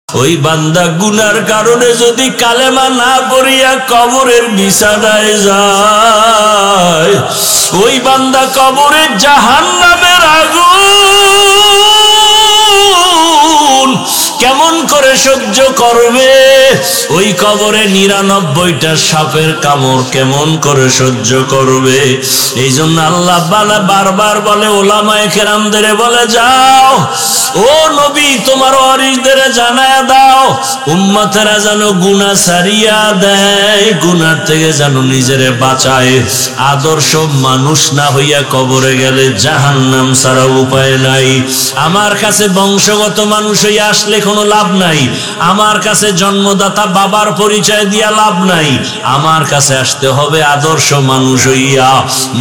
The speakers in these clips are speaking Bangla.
ওই বান্দা গুনার কারণে যদি কালেমা না পড়িয়া কবরের বিছানায় যায়, ওই বান্দা কবরের জাহান্নামের আগুন কেমন করে সহ্য করবে? ওই কবরে 99টা সাপের কামড় কেমন করে সহ্য করবে? এই জন্য আল্লাহ বারবার বলে, ওলামায়ে কেরামদের বলে, যাও ও নবী তোমার ওয়ারিসদের জানায়া দাও, উম্মতেরা যেন গুনাহ ছাড়িয়া দেয়, গুনার থেকে যেন নিজেরে বাঁচায়। আদর্শ মানুষ না হইয়া কবরে গেলে জাহান্নাম ছাড়া উপায় নাই। আমার কাছে বংশগত মানুষ হইয়া আসলে কোনো লাভ নাই, আমার কাছে জন্মদাতা বাবার পরিচয় দিয়া লাভ নাই, আমার কাছে আসতে হবে আদর্শ মানুষ হইয়া।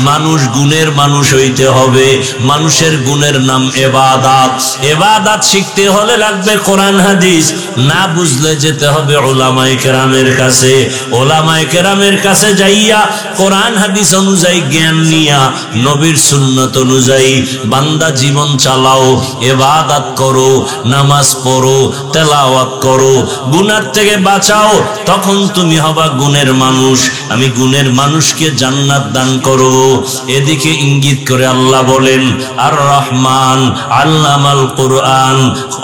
মানুষ গুণের মানুষ হইতে হবে। মানুষের গুণের নাম ইবাদত। ইবাদত শিখতে হলে লাগবে কোরআন হাদিস, না বুঝলে যেতে হবে উলামায়ে কেরামের কাছে। উলামায়ে কেরামের কাছে যাইয়া কোরআন হাদিস অনুযায়ী জ্ঞান নিয়া নবীর সুন্নাত অনুযায়ী বান্দা জীবন চালাও, ইবাদত করো, নামাজ পড়ো, তেলাওয়াত করো, গুনার থেকে বাঁচাও, তখন তুমি হবা গুণের মানুষ। আমি গুণের মানুষকে জান্নাত দান করব। এদিকে ইঙ্গিত করে আল্লাহ বলেন, আর রহমান আল্লামাল কুরআন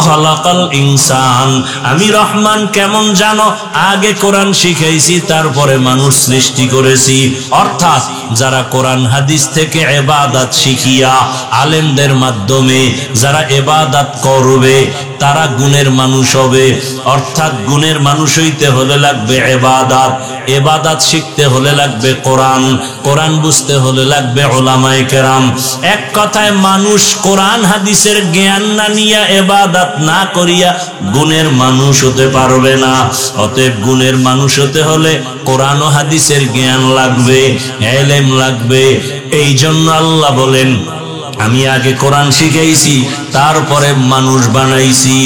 খালাকাল ইনসান। আমি রহমান কেমন জানো? আগে কোরআন শিখাইছি, তারপরে মানুষ সৃষ্টি করেছি। অর্থাৎ যারা কোরআন হাদিস থেকে ইবাদত শিখিয়া আলেমদের মাধ্যমে যারা ইবাদত করবে তারা গুণের মানুষ হবে। অর্থাৎ গুণের মানুষ হইতে হলে লাগবে ইবাদত, ইবাদত শিখতে হলে লাগবে কোরআন, কোরআন বুঝতে হলে লাগবে উলামায়ে কেরাম। এক কথায় মানুষ কোরআন হাদিসের জ্ঞান না নিয়া ইবাদত না করিয়া গুণের মানুষ হতে পারবে না। অতএব গুণের মানুষ হতে হলে কোরআন ও হাদিসের জ্ঞান লাগবে, ইলম লাগবে। এই জন্য আল্লাহ বলেন, আমি আগে কোরআন শিখাইছি, তারপরে মানুষ বানাইছি।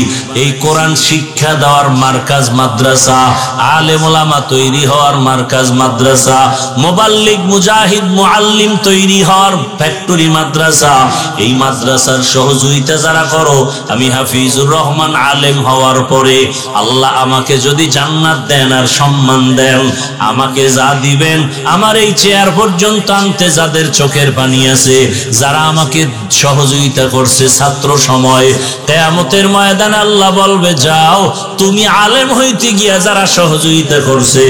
এই কোরআন শিক্ষা দেওয়ার মার্কাজ মাদ্রাসা, আলেম ওলামা তৈরি হওয়ার মার্কাজ মাদ্রাসা, মুবাল্লিগ মুজাহিদ মুআল্লিম তৈরি হওয়ার ফ্যাক্টরি মাদ্রাসা। এই মাদ্রাসার সহযোগিতা যারা করো, আমি হাফিজুর রহমান আলেম হওয়ার পরে আল্লাহ আমাকে যদি জান্নাত দেন আর সম্মান দেন, আমাকে যা দিবেন, আমার এই চেয়ার পর্যন্ত আনতে যাদের চোখের পানি আছে, যারা আমাকে সহযোগিতা করছে ছাত্র সময়, কিয়ামতের ময়দানে আল্লাহ বলবে, যাও তুমি আলেম হইতে গিয়া যারা সহযোগিতা করছে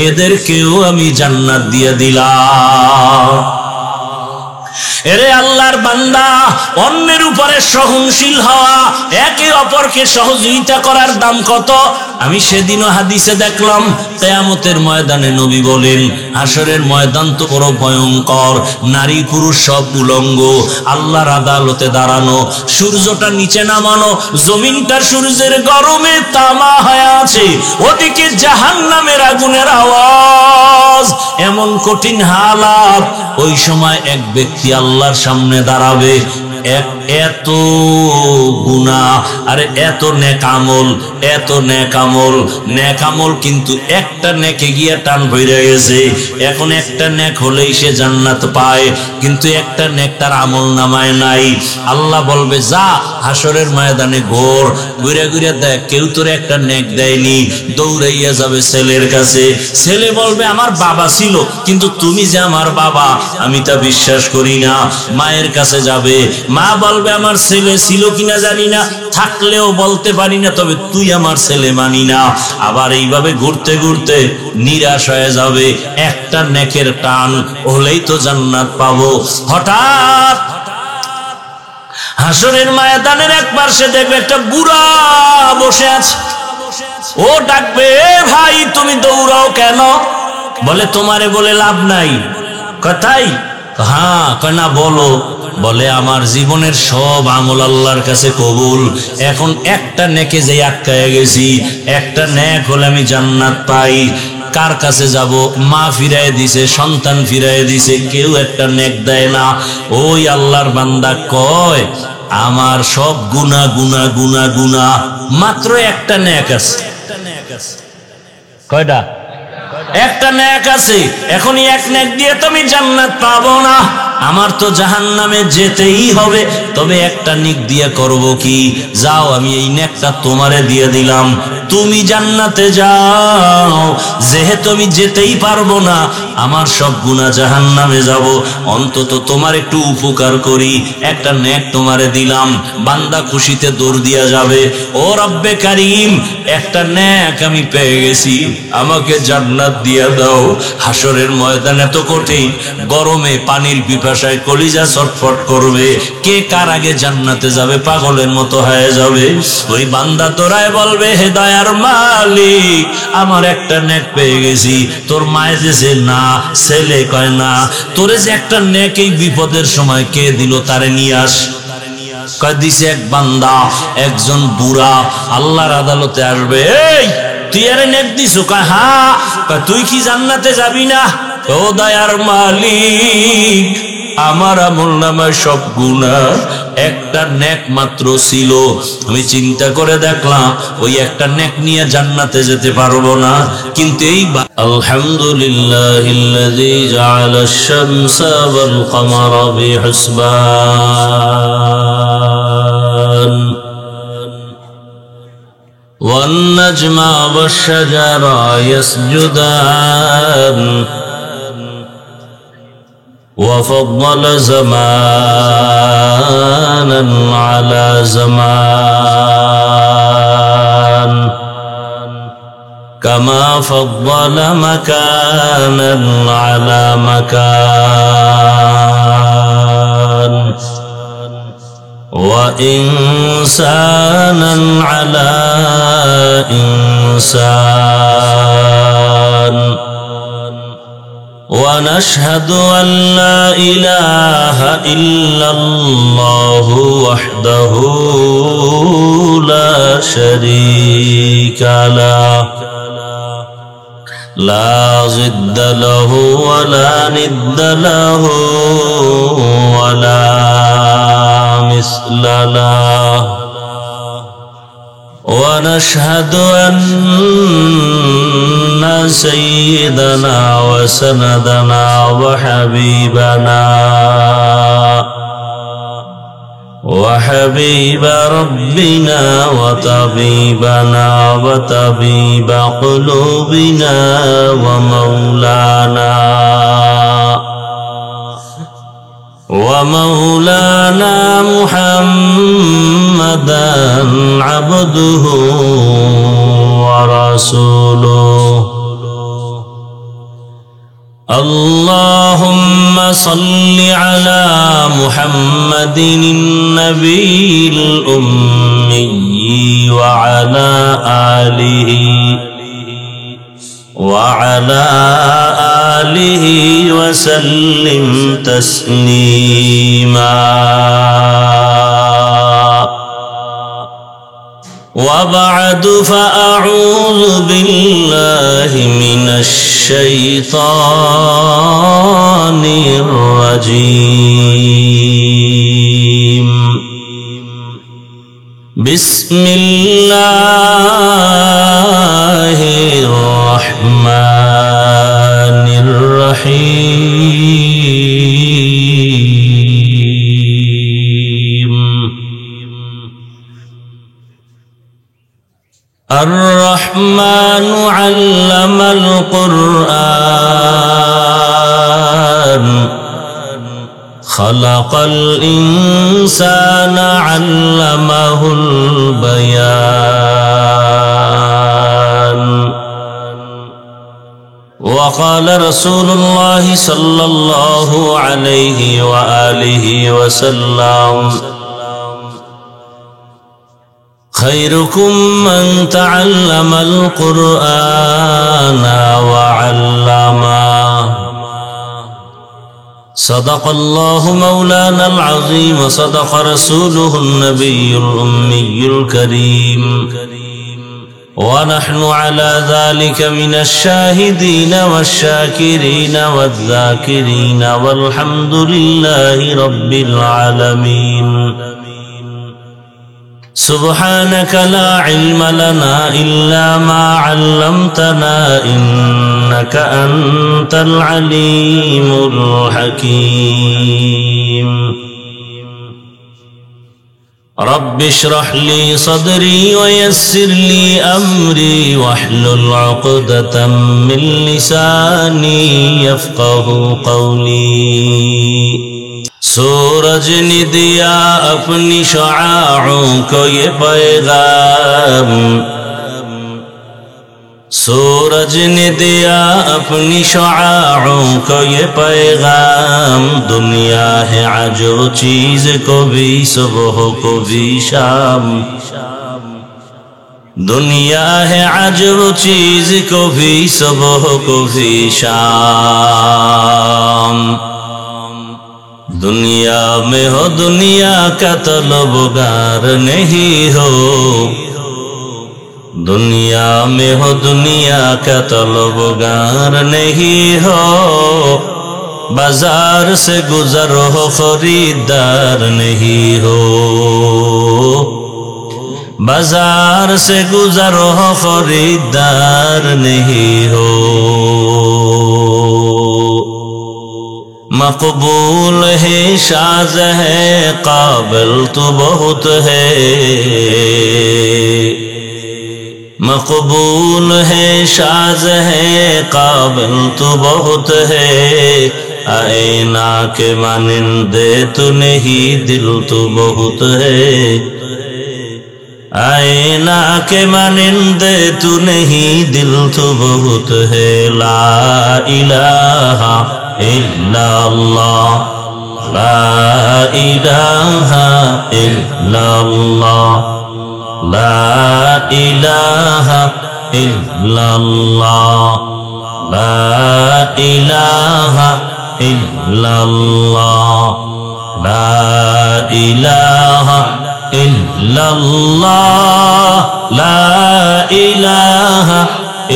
এদেরকেও আমি জান্নাত দিয়ে দিলাম। এরে আল্লাহর বান্দা, অন্যের উপরে সহনশীল হওয়া, একে অপরকে সহযোগিতা করার দাম কত? আমি সেদিনও হাদিসে দেখলাম, কিয়ামতের ময়দানে নবী বলেন, হাসরের ময়দান তো বড় ভয়ঙ্কর, নারী পুরুষ সব উলঙ্গ, আল্লাহর আদালতে দাঁড়ানো, সূর্যটা নিচে নামানো, জমিনটা সূর্যের গরমে তামা হয়ে আছে, ওদিকে জাহান্নামের আগুনের আওয়াজ, এমন কঠিন হালাত। ওই সময় এক ব্যক্তি আল্লাহর সামনে দাঁড়াবে, এত গুনাহ আর এত নেক আমল, এত নেক আমল, নেক আমল কিন্তু একটা নেকে গিয়া টান ভইরা গেছে। এখন একটা নেক হলেই সে জান্নাত পায়, কিন্তু একটা নেক তার আমল নামায় নাই। আল্লাহ বলবে, যা হাসরের ময়দানে ঘুরে ঘুরে দেখ, কেউ তোর একটা নেক দেয়নি। দৌড়াইয়া যাবে ছেলের কাছে, ছেলে বলবে, আমার বাবা ছিল, কিন্তু তুমি যে আমার বাবা আমি তা বিশ্বাস করি না। মায়ের কাছে যাবে, মা বলবে, আমার ছেলে ছিল কিনা জানি না, থাকলেও বলতে পারি না, তবে তুই আমার ছেলে মানি না। আবার এইভাবে ঘুরতে ঘুরতে নিরাশ হয়ে যাবে, একটা নেকের টান হলেই তো জান্নাত পাবো। হঠাৎ হাসরের ময়দানের এক পাশে দেখবে একটা বুড়া বসে আছে। ও ডাকবে, ভাই তুমি দৌড়াও কেন? বলে, তোমারে বলে লাভ নাই। কথাই হ্যাঁ, কেনা বলো? বলে, আমার জীবনের সব আমল আল্লাহর কাছে কবুল, এখন একটা নেকে যে আটকায় গেছি, একটা নেক হলে আমি জান্নাত পাই। কার কাছে যাব? মা ফিরাই দিছে, সন্তান ফিরাই দিছে, কেউ একটা নেক দেয় না। ওই আল্লাহর বান্দা কয়, আমার সব গুনাহ গুনাহ গুনাহ গুনাহ, মাত্র একটা নেক আছে। কয়টা? একটা নেক আছে। এখনই এক নেক দিয়ে তুমি জান্নাত পাবো না, আমার তো জাহান্নামে যেতেই হবে। তবে একটা নেক দিয়ে করব কি? যাও, আমি এই নেকটা তোমারে দিয়ে দিলাম, তুমি জান্নাতে যাও। যেহেতু আমি যেতেই পারবো না, আমার সব গুনাহ জাহান্নামে যাব, অন্তত তোমার একটু উপকার করি, একটা নেক তোমারে দিলাম, বান্দা খুশিতে দৌড় দিয়া যাবে। ও রব্বে কারীম, একটা নেক আমি পেয়ে গেছি, আমাকে জান্নাত দিয়া দাও। হাসরের ময়দান এত কঠিন, গরমে পানির পিপাসায় কলিজা ছটফট করবে, কে কার আগে জান্নাতে যাবে পাগলের মতো হয়ে যাবে। ওই বান্দা তোরায় বলবে, হে দয়ার মালিক, আমার একটা নেক পেয়ে গেছি। তোর মায়ে যে না, ছেলে কয় না, তোরে যে একটা নেক এই বিপদের সময় কে দিল, তারে নিয়ে আস। কয় দিছে এক বান্দা, একজন বুড়া আল্লাহর আদালতে আসবে। এই তুই আরে নেক দিছো? কয় হ্যাঁ। কয় তুই কি জান্নাতে যাবি না? ও দয়ার মালিক, আমার আমলনামায় সব গুনাহ, একটা নেক মাত্র ছিল, আমি চিন্তা করে দেখলাম ওই একটা নেক নিয়ে জান্নাতে যেতে পারবো না। কিন্তু এই আলহামদুলিল্লাহিল্লাযী জাআলাশ শামসা ওয়াল কমারা বিহিসবান ওয়ান নাজমা ওয়াশ শাজারা ইয়াসজুদান وفضل زمانا على زمان كما فضل مكانا على مكان وإنسانا على إنسان ونشهد أن لا إله إلا الله وحده لا شريك له لا ضد له ولا ند له ولا مثل له ونشهد أن سيدنا وسندنا وحبيب ربنا وطبيبنا وطبيب قلوبنا ومولانا محمدا عبده ورسوله اللهم صل على محمد النبي الأمي وعلى آله وسلم تسليما وبعد فأعوذ بالله من الشيطان الرجيم بسم الله الرحمن الرحيم الرحمن علم القرآن خلق الإنسان علمه البيان وقال رسول الله صلى الله عليه وآله وسلم خيركم من تعلم القرآن وعلمه صدق الله مولانا العظيم وصدق رسوله النبي الأمي الكريم ونحن على ذلك من الشاهدين والشاكرين والذاكرين والحمد لله رب العالمين سبحانك لا علم لنا إلا ما علمتنا إنك أنت العليم الحكيم رب اشرح لي صدري ويسر لي أمري واحلل عقدة من لساني يفقه قولي सूरज ने दिया अपनी शुआओं को ये पैगाम सूरज ने दिया अपनी शुआओं को ये पैगाम दुनिया है अजब चीज को भी सुबह को भी शाम दुनिया है अजब चीज को भी सुबह को भी शाम दुनिया में हो दुनिया का तलबगार नहीं हो दुनिया में हो दुनिया का तलबगार नहीं हो बाजार से गुजर हो खरीदार नहीं हो बाजार से गुजर हो खरीदार नहीं हो मकबूल है शाज़ है काबिल तो बहुत है मकबूल है शाज़ है काबिल तो बहुत है आईना के मानिंदे तो नहीं दिल तो बहुत है आईना के मानिंदे तो नहीं दिल तो बहुत है ला इलाहा इल्लल्लाह ला इलाहा इल्लल्लाह ला इलाहा इल्लल्लाह ला इलाहा इल्लल्लाह ला इलाहा इल्लल्लाह ला इलाहा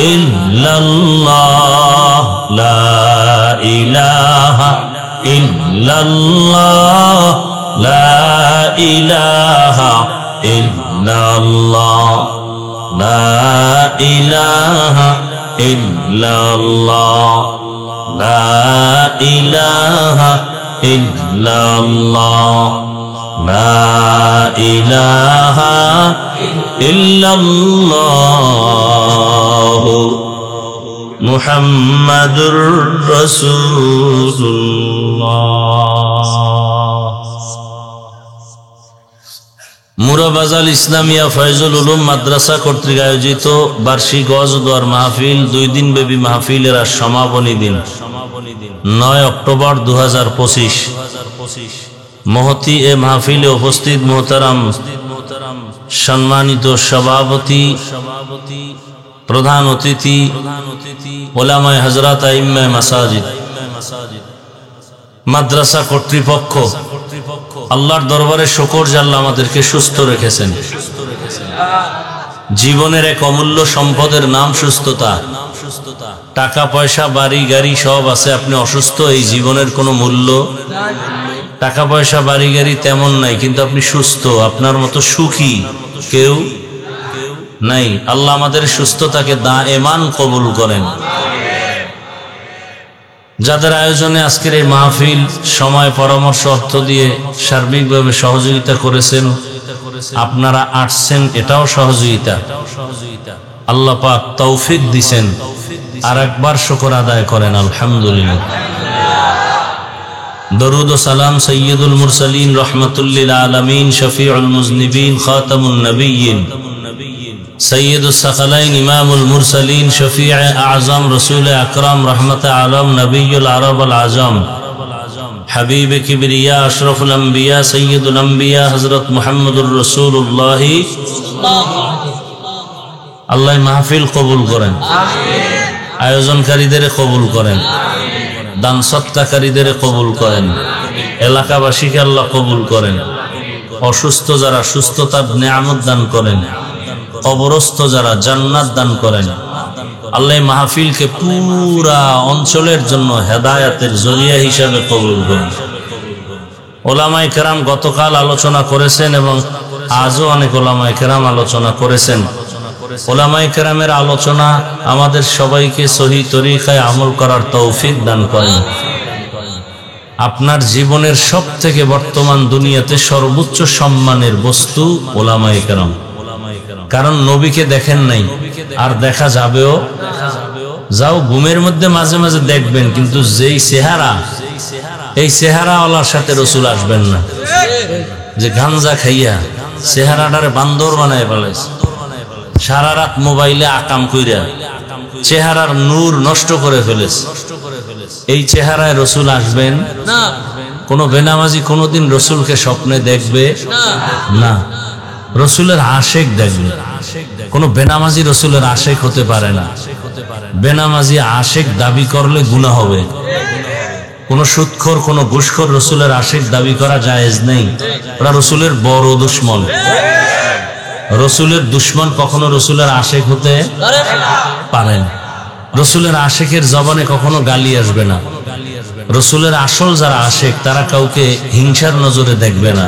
इल्लल्लाह ला इलाहा इल्लल्लाह ला इलाहा इल्लल्लाह ला इलाहा इल्लल्लाह ला इलाहा इल्लल्लाह ला इलाहा इल्लल्लाह मुहम्मदुर रसूलुल्लाह। মুরাবাজাল ইসলামিয়া ফয়জুল উলুম মাদ্রাসা কর্তৃক আয়োজিত বার্ষিক ওয়াজ ও দোয়ার মাহফিল 2 দিন ব্যাপী মাহফিলের আজ সমাপনী দিন 9 অক্টোবর 2025। মহতি এ মাহফিলে উপস্থিত মোহতারাম সম্মানিত সভাপতি প্রধান অতিথি উলামায়ে হযরত আইম্মায়ে মাসাজিদ মাদ্রাসা কর্তৃপক্ষ আল্লাহর দরবারে শুকর যে আল্লাহ আমাদেরকে সুস্থ রেখেছেন। জীবনের এক অমূল্য সম্পদের নাম সুস্থতা। টাকা পয়সা বাড়ি গাড়ি সব আছে, আপনি অসুস্থ, এই জীবনের কোনো মূল্য। টাকা পয়সা বাড়ি গাড়ি তেমন নাই, কিন্তু আপনি সুস্থ, আপনার মতো সুখী কেউ নাই। আল্লাহ আমাদের সুস্থতাকে দায়েমান কবুল করেন। যাদের আয়োজনে আজকের এই মাহফিল সময় পরামর্শ অর্থ দিয়ে সার্বিকভাবে সহযোগিতা করেছেন, আপনারা আসছেন, এটাও সহযোগিতা। আল্লাহ পাক তৌফিক দিছেন, আর একবার শুকর আদায় করেন আলহামদুলিল্লাহ। দরুদ ও সালাম সৈয়দুল মুরসালিন রহমাতুল্লিল আলামিন শফিউল মুজনিবিন খাতামুন নবিয়্যিন সৈয়দুস সাকালাইন ইমামুল মুরসালিন শফিউ আযম রাসূল আকরাম রহমত আলম নবিয়ুল আরব আল আজম হাবিব কিবরিয়া আশরাফুল আম্বিয়া সৈয়দুল আম্বিয়া হযরত মুহাম্মদুর রাসূলুল্লাহ। আল্লাহ মাহফিল কবুল করেন, আয়োজনকারীদের কবুল করেন, দান সৎকারীদের কবুল করেন, এলাকাবাসীকে আল্লাহ কবুল করেন। অসুস্থ যারা সুস্থতার নিয়ামত দান করেন, কবরস্থ যারা জান্নাত দান করেন। আল্লাহ মাহফিলকে পুরা অঞ্চলের জন্য হেদায়েতের জরিয়া হিসাবে কবুল করেন। ওলামায়ে কেরাম গতকাল আলোচনা করেছেন এবং আজও অনেক ওলামায়ে কেরাম আলোচনা করেছেন। ওলামায়ে কেরামের আলোচনা আমাদের সবাইকে সহি তরিকায় আমল করার তৌফিক দান করেন। আপনার জীবনের সবথেকে বর্তমান দুনিয়াতে সর্বোচ্চ সম্মানের বস্তু ওলামায়ে কেরাম। কারণ নবীকে দেখেন নাই, আর দেখা যাবেও। যাও ঘুমের মধ্যে মাঝে মাঝে দেখবেন, কিন্তু যেই চেহারা, এই চেহারাওয়ালার সাথে রসুল আসবেন না। যে গাঞ্জা খাইয়া চেহারাটারে বান্দর বানায় ফেলেছে, সারা রাত মোবাইলে আকাম কইরা চেহারার নূর নষ্ট করে ফেলেছে, এই চেহারায় রসুল আসবেন না। কোন বেনামাজি কোনদিন রসুলকে স্বপ্নে দেখবে না, রসুলের আশেক দেখবে। কোন বেনামাজি রসুলের আশেক হতে পারে না। বেনামাজি আশেক দাবি করলে গুনাহ হবে। কোন সুদখোর, কোন ঘুষখোর রসুলের আশেক দাবি করা জায়েজ নেই। ওরা রসুলের বড় দুশ্মন। রসুলের দুশ্মন কখনো রসুলের আশেক হতে পারেন। রসুলের আশেকের জবানে কখনো গালি আসবে না। রসুলের আসল যারা আশেক তারা কাউকে হিংসার নজরে দেখবে না।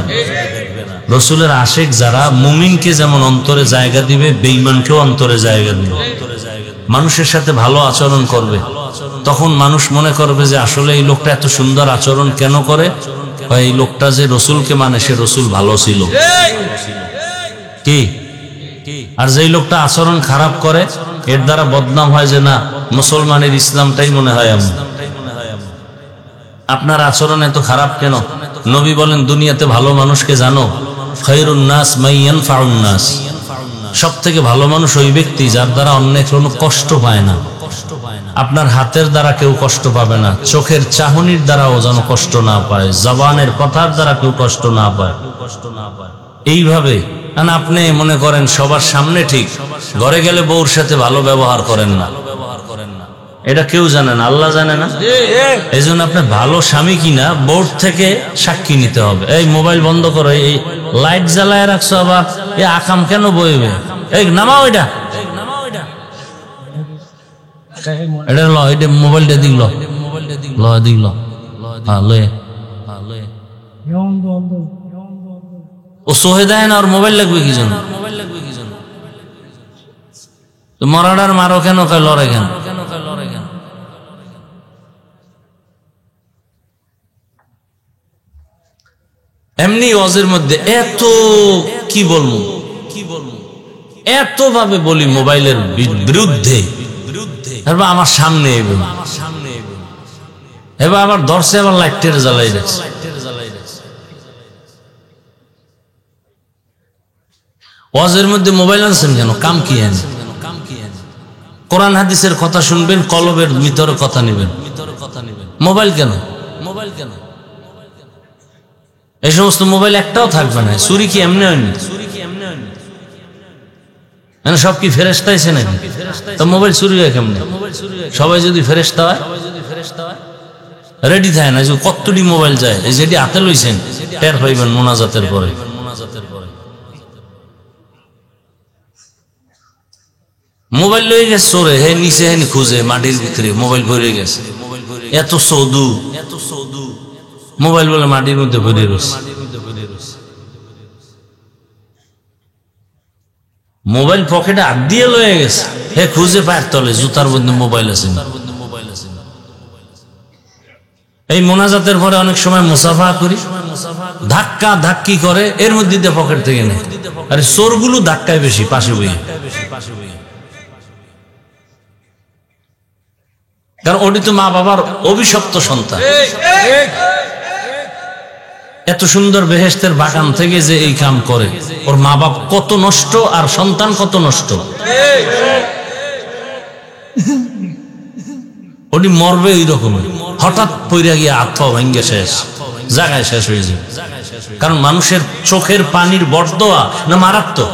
রসুলের আশেক যারা মুমিনকে যেমন অন্তরে জায়গা দিবে, বেঈমানকেও অন্তরে জায়গা দিবে। মানুষের সাথে ভালো আচরণ করবে, তখন মানুষ মনে করবে যে আসলে এই লোকটা এত সুন্দর আচরণ কেন করে, এই লোকটা যে রসুলকে মানে সে রসুল ভালো ছিল কি। আর যেই লোকটা আচরণ খারাপ করে, এর দ্বারা বদনাম হয় যে না মুসলমানের ইসলামটাই মনে হয় এমন। আপনার আচরণ এত খারাপ কেন? নবী বলেন দুনিয়াতে ভালো মানুষকে জানো, খায়রুন নাস মান ইয়ানফাউন নাস, সব থেকে ভালো মানুষ ওই ব্যক্তি যার দ্বারা অন্যের কোনো কষ্ট পায় না। আপনার হাতের দ্বারা কেউ কষ্ট পাবে না, চোখের চাহনির দ্বারাও যেন কষ্ট না পায়, জবানের কথার দ্বারা কেউ কষ্ট না পায়। এইভাবে আপনি মনে করেন সবার সামনে ঠিক, ঘরে গেলে বউর সাথে ভালো ব্যবহার করেন না, এটা কেউ জানে না, আল্লাহ জানে না। এই জন্য আপনি ভালো স্বামী কিনা বোর্ড থেকে সাক্ষী নিতে হবে। এই মোবাইল বন্ধ করো, এই লাইট জ্বালায় রাখছো, আবার এ আকাম কেন বইবে, এই নামাও এটা, এটা ল, এটা মোবাইলটা দিক ল, দিক ল, ও সোহে দেয় না, ওর মোবাইল লাগবে কি জন্য? মরাডার মারো কেন, লড়ে কেন? এমনি ওয়াজের মধ্যে এত কি বলবো, এত ভাবে বলি মোবাইলের বিরুদ্ধে, এবার আমার সামনে এবার আবার ধরছে, আবার লাইটের জ্বালাই রাখছে। ওয়াজের মধ্যে মোবাইল আনছেন কেন? কাম কি? কোরআন হাদিসের কথা শুনবেন, কলবের ভিতরে কথা নেবেন, মোবাইল কেন? এই সমস্ত মোবাইল একটাও থাকবে না। চুরি কি এমনি হয়নি? সব কি ফেরেশতা আইছে নাকি? তো মোবাইল চুরি হয় কেমনে? সবাই যদি ফেরেশতা হয়, রেডি থাকে না যে কতটি মোবাইল যায়, এই যেটি হাতে লইছেন টের পাইবেন মোনাজাতের পরে। মোবাইল লয়ে গেছে চোরে, হে নিচে হে খুঁজে মাটির ভিতরে মোবাইল ভরে গেছে। এত সৌদু মোবাইল বলে মাটির মধ্যে ভরে গেছে। মোবাইল পকেটে হাত দিয়ে লয়ে গেছে, হে খুঁজে পায়ের তলে জুতার মধ্যে মোবাইল আছে। এই মোনাজাতের পরে অনেক সময় মুসাফা করি, ধাক্কা ধাক্কি করে, এর মধ্যে পকেট থেকে নেয়। আরে চোরগুলো ধাক্কায় বেশি পাশে বইয়ে, কারণ ওটি তো মা বাবার অভিশপ্ত সন্তান। এত সুন্দর বেহেশতের বাগান থেকে যে এই কাম করে, ওর মা বাপ কত নষ্ট আর সন্তান কত নষ্ট। ওটি মরবে ওই রকম, হঠাৎ পইরা গিয়ে আত্মা ভেঙ্গে শেষ, জায়গায় শেষ হয়ে যাবে। কারণ মানুষের চোখের পানির বরদোয়া না মারাত্মক।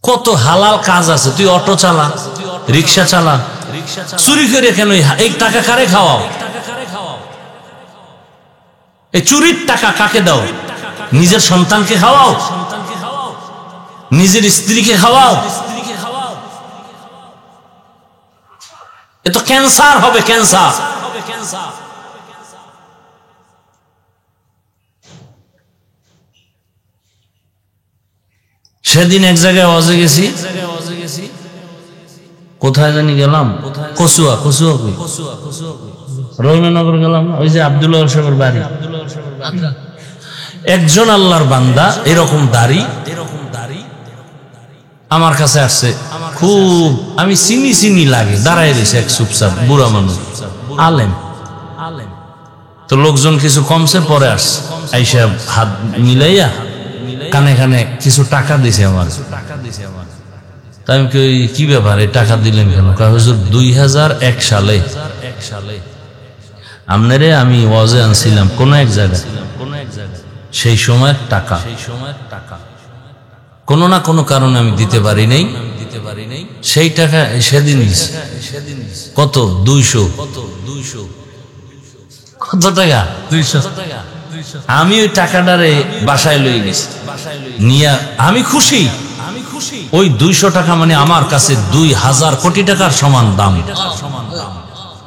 কত হালাল কাজ আছে, তুই অটো চালা, রিক্সা চালা, চুরি করে কেন? এই টাকা কারে খাওয়াও? এই চুরির টাকা কাকে দাও? নিজের সন্তানকে খাওয়াও, নিজের স্ত্রীকে খাওয়াও। এ তো ক্যান্সার হবে, ক্যান্সার। সেদিন এক জায়গায় ওয়াজে গেছি, কোথায় জানি গেলাম, কচুয়া রহিমানগর গেলাম, ওই যে আব্দুল্লাহ সাহেবের বাড়ি। একজন আল্লাহর বান্দা এরকম দাড়ি আমার কাছে আসছে, খুব আমি চিনি লাগে, দাঁড়ায় রয়েছে এক চুপচাপ বুড়া মানুষ, আলেম। তো লোকজন কিছু কমছে, পরে আসছে, আইসা হাত মিলাইয়া কানে কানে কিছু টাকা দিছে আমার। তাই আমি কি ব্যাপার, এই টাকা দিলেন কেন? হুজুর 2001 সালে আপনারে আমি ওয়াজে আনছিলাম কোন এক জায়গায়, সেই সময়ের টাকা কোন না কোনো কারণে আমি দিতে পারি নাই, সেই টাকা সেদিন কত 200 কত টাকা 200 আমি ওই টাকাটারে বাসায় লই গেছি নিয়া, আমি খুশি। ওই 200 টাকা মানে আমার কাছে 2000 কোটি টাকার সমান দাম।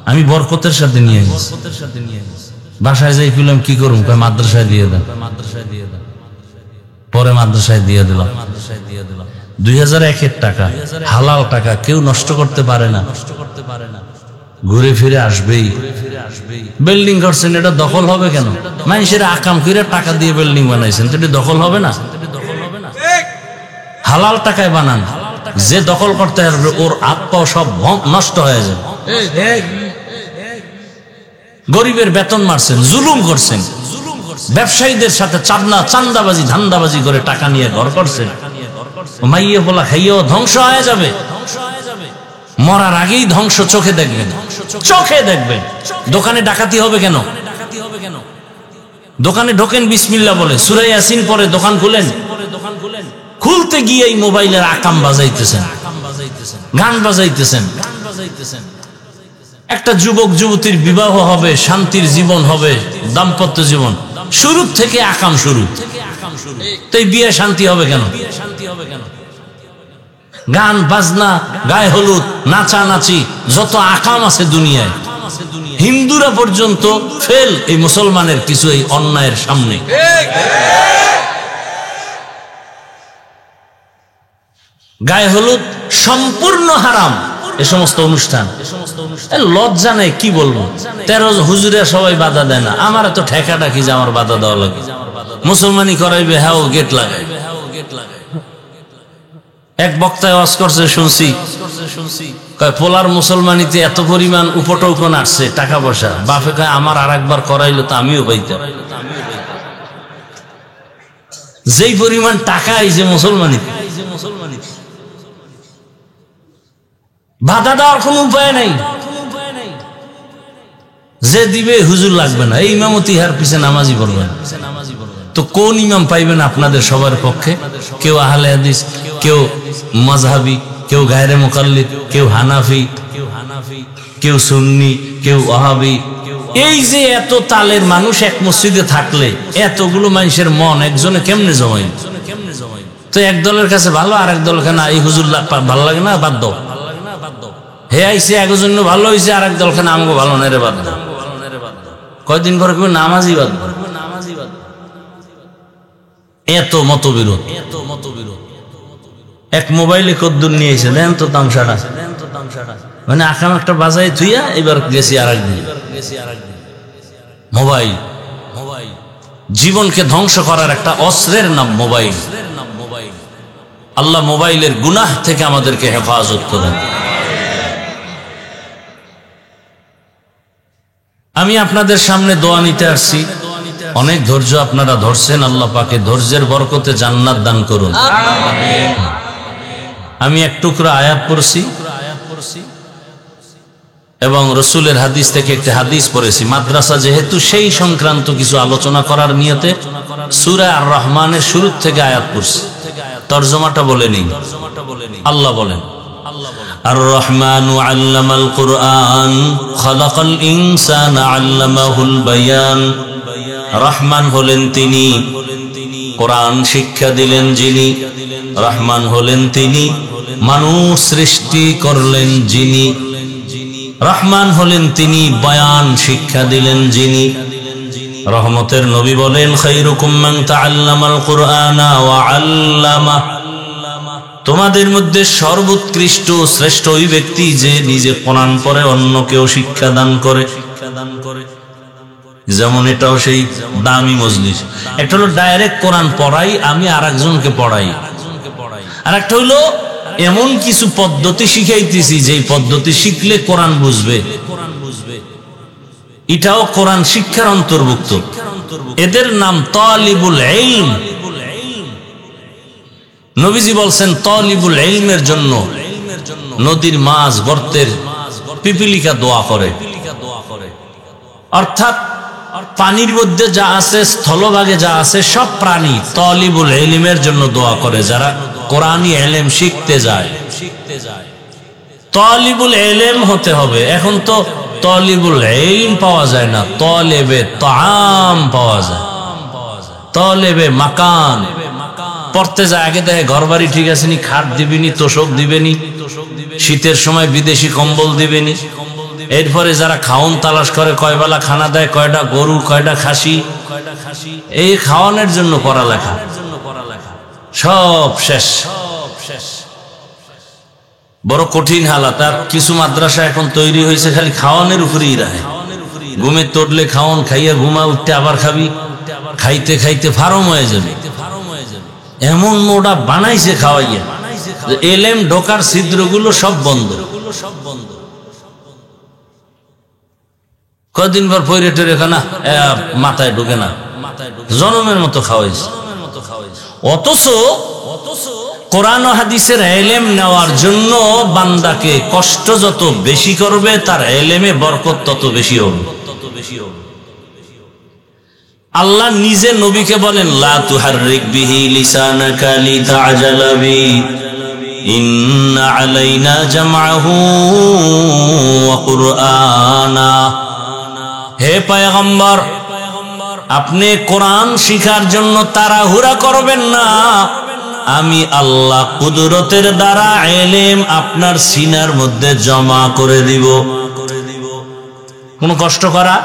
আমি বরকতের সাথে নিয়ে গেছি, বাসায় যাই ফিলাম, কি করুম, মাদ্রাসায় দিয়ে দেন। পরে মাদ্রাসায় দিয়ে দিলাম। 2001-এর টাকা, হালাল টাকা, কেউ নষ্ট করতে পারে না, ঘুরে ফিরে আসবেই। বিল্ডিং করছেন, এটা দখল হবে কেন? মানুষের আকাম করে টাকা দিয়ে বিল্ডিং বানাইছেন, তো এটা দখল হবে না? হালাল টাকায় বানান, যে দখল করতে আসবে ওর আত্মা সব নষ্ট হয়ে যাবে। গরিবের বেতন মারছেন, জুলুম করছেন, ব্যবসায়ীদের সাথে চান্দাবাজি ধান্দাবাজি করে টাকা নিয়ে ঘর করছেন, মাইয়ে বলা খাইয়েও ধ্বংস হয়ে যাবে। মরার আগেই ধ্বংস চোখে দেখবেন, চোখে দেখবেন। দোকানে ডাকাতি হবে কেন? দোকানে ঢোকেন বিসমিল্লাহ বলে, সূরা ইয়াসিন পরে দোকান খুলেন, খুলতে গিয়ে এই মোবাইলের আকাম বাজাইতেছেন, গান বাজাইতেছেন। একটা যুবক যুবতীর বিবাহ হবে, শান্তির জীবন হবে, দাম্পত্য জীবন, শুরু থেকে আকাম শুরু। তো এই বিয়ে শান্তি হবে কেন? গান বাজনা, গায়ে হলুদ, নাচানাচি, যত আকাম আছে দুনিয়ায়, হিন্দুরা পর্যন্ত ফেল এই মুসলমানের কিছু এই অন্যায়ের সামনে। গায়ে হলুদ সম্পূর্ণ হারাম, এ সমস্ত অনুষ্ঠান। লজ্জা নেই, কি বলবো? 13 হুজুরে সবাই বাধা দেয় না, আমার তো ঠেকাটা কি যে আমার বাধা দেওয়া লাগে? মুসলমানি করাইবে, হ্যাঁ গেট লাগাই। এক বক্তায় ওয়াজ করছে, শুনছি, পোলার মুসলমানিতে এত পরিমাণ উপটৌকন আসছে, টাকা পয়সা। বাপে কয় আমার আর একবার করাইলো তো আমিও পাইতাম। যেই পরিমাণ টাকা এই যে মুসলমানিতে, বাধা দেওয়ার কোন উপায় নাই। যে দিবে হুজুর লাগবে না, এই ইমামতি হার পিছে নামাজি পড়বেন। তো কোন ইমাম পাইবেন আপনাদের সবার পক্ষে? কেউ আহলে হাদিস, কেউ মাযহাবী, কেউ গায়রে মুকাল্লিদ, কেউ হানাফি, কেউ সুন্নি, কেউ ওয়াহাবী। এই যে এত তালের মানুষ এক মসজিদে থাকলে এতগুলো মানুষের মন একজনে কেমনে জমাই? তো এক দলের কাছে ভালো, আর এক দলকে না, এই হুজুর ভালো লাগে না, বাদ দাও। হে আইসে একজন জন্য ভালো হয়েছে, আর এক দলখানে আমাকে ভালো না রে, বাদ দাও। কয়দিন পরে কেউ নামাজি বাদ, এত মতবিরোধ। এক মোবাইলে কদ্দুর নিয়েছে, দেন তো তামসাটা, মানে আকাম একটা বাজাই থুইয়া এবার গেছি আর একদিন। মোবাইল জীবনকে ধ্বংস করার একটা অস্ত্রের নাম মোবাইল। আল্লাহ মোবাইলের গুনাহ থেকে আমাদেরকে হেফাজত করেন। আমি আপনাদের সামনে দোয়া নিতে আসছি, অনেক ধৈর্য আপনারা ধরছেন, আল্লাহ পাকে ধৈর্যের বরকতে জান্নাত দান করুন। আমি এক টুকরা আয়াত পড়ছি এবং রসুলের হাদিস থেকে একটি হাদিস পড়েছি। মাদ্রাসা যেহেতু, সেই সংক্রান্ত কিছু আলোচনা করার নিয়তে সূরা আর রহমানের শুরু থেকে আয়াত পড়ছি। তরজমাটা বলে নিন। আল্লাহ বলেন, আর রহমানু আল্লামাল কুরআন খালাকাল ইনসানা আল্লামাহুল বায়ান। রহমান হলেন তিনি, কোরআন শিক্ষা দিলেন যিনি। রহমান হলেন তিনি, মানুষ সৃষ্টি করলেন যিনি। রহমান হলেন তিনি, বয়ান শিক্ষা দিলেন যিনি। রহমতের নবী বলেন, খায়রুকুম মান তাআল্লামাল কুরআনা ওয়া আল্লামা। তোমাদের মধ্যে সর্বোৎকৃষ্ট শ্রেষ্ঠ ওই ব্যক্তি যে নিজে কোরআন পড়ে অন্যকেও শিক্ষা দান করে। যেমন এটাও সেই দামি মজলিস। একটা হলো ডাইরেক্ট কোরআন পড়াই, আমি আর একজনকে পড়াই। আর একটা হলো এমন কিছু পদ্ধতি শিখাইতেছি যেই পদ্ধতি শিখলে কোরআন বুঝবে, এটাও কোরআন শিক্ষার অন্তর্ভুক্ত। এদের নাম তালিবুল ইলম। নবীজি বলছেন তালিবুল ইলমের জন্য নদীর মাছ গর্তের পিপিলিকা দোয়া করে। অর্থাৎ পানির মধ্যে যা আছে, স্থলভাগে যা আছে, সব প্রাণী তালিবুল ইলমের জন্য দোয়া করে, যারা কোরআনী ইলম শিখতে যায়। তালিবুল ইলম হতে হবে। এখন তো তালিবুল ইলম পাওয়া যায় না, তালেবে তাআম পাওয়া যায়, তালেবে মাকান। পড়তে যায় আগে দেখে ঘর বাড়ি ঠিক আছে নি, খাট দিবেনি, তোষক দিবেনি, শীতের সময় বিদেশি কম্বল দিবেনি। এরপরে যারা খাওন তালাশ করে, কয় বেলা খানা দেয়, কয়টা গরু, কয়টা খাসি, এই খাওয়ানোর জন্য পড়ালেখা সব শেষ। বড় কঠিন হালাত। আর কিছু মাদ্রাসা এখন তৈরি হয়েছে খালি খাওয়ানোর উপরেই রাখে। ঘুমে তোড়লে খাওয়ান, খাইয়া ঘুমা, উঠতে আবার খাবি, খাইতে খাইতে ফার্ম হয়ে যাবে। এমন মোটা বানাইছে খাওয়াইয়া, এলেম ঢোকার ছিদ্রগুলো সব বন্ধ। কদিন পর পয়রে টেরে খানা মাথায় ঢুকে না, জনমের মতো খাওয়াইছে। অথচ কোরআন ও হাদিসের ইলম নেওয়ার জন্য বান্দাকে কষ্ট যত বেশি করবে, তার ইলমে বরকত তত বেশি হবে। আল্লাহ নিজে নবীকে বলেন, লা তুহাররিক বিহি লিসানাকা লিতাআজালা বি ইন্না আলাইনা জামআহু ওয়া কুরআনা। হে পয়গম্বর, আপনি কোরআন শিখার জন্য তাড়াহুড়া করবেন না। আমি আল্লাহ কুদরতের দ্বারা ইলম আপনার সিনার মধ্যে জমা করে দিব। কোন কষ্ট করা?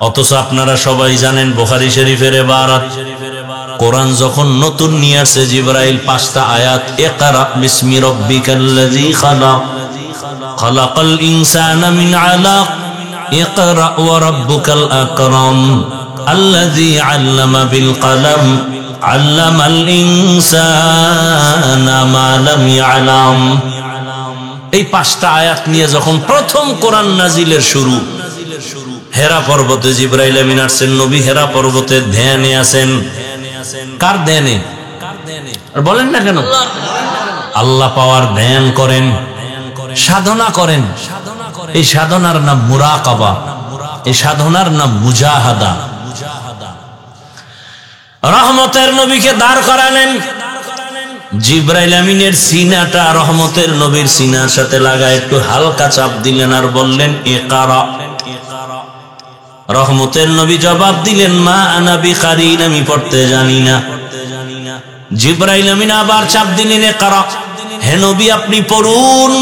অথচ আপনারা সবাই জানেন বুখারী শরীফের ইবারত, কোরআন যখন নতুন নিয়ে আসে জিবরাইল 5টা আয়াত, ইকরা বিসমি রাব্বিকাল্লাযী খালাক, খালাকাল ইনসানা মিন আলাক, ইকরা ওয়া রাব্বুকাল আকরাম, আল্লাযী আল্লামা বিল কলম, আল্লামাল ইনসানা মা লাম ইয়ালাম। এই 5টা আয়াত নিয়ে যখন প্রথম কোরআন নাজিলের শুরু, হেরা পর্বতে জিবরাইল আমিন আসেন। নবী হেরা পর্বতের ধ্যানে আছেন। কার ধ্যানে? আর বলেন না কেন? আল্লাহ পাওয়ার ধ্যান করেন, সাধনা করেন। এই সাধনার নাম মুরাকাবা, এই সাধনার নাম মুজাহাদা। রহমতের নবীকে দাঁড় করালেন, জিবরাইল আমিনের সিনাটা রহমতের নবীর সিনার সাথে লাগা একটু হালকা চাপ দিলেন আর বললেন, ইকরা। রহমতের নবী জবাব দিলেন, মা আনা বিকারিন, আমি পড়তে জানি না। জিবরাইল আমিন আবার চাপ দিলেন, ইকরা। হে নবী আপনি পড়ুন।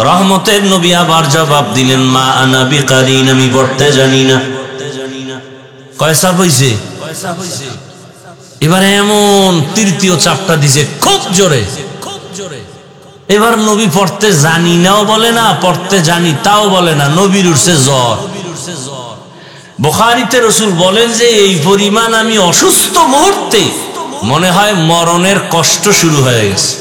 রহমতের নবী আবার জবাব দিলেন, মা আনা বিকারিন, আমি পড়তে জানি না। কয় চাপ হইছে? এবারে এমন তৃতীয় চাপটা দিছে খুব জোরে। এবার নবী পড়তে জানি নাও বলে না, পড়তে জানি তাও বলে না, নবীর উঠছে জ্বর। বুখারীতে রাসূল বলেন যে এই পরিমাণ আমি অসুস্থ, মুহূর্তে মনে হয় মরণের কষ্ট শুরু হয়ে গেছে।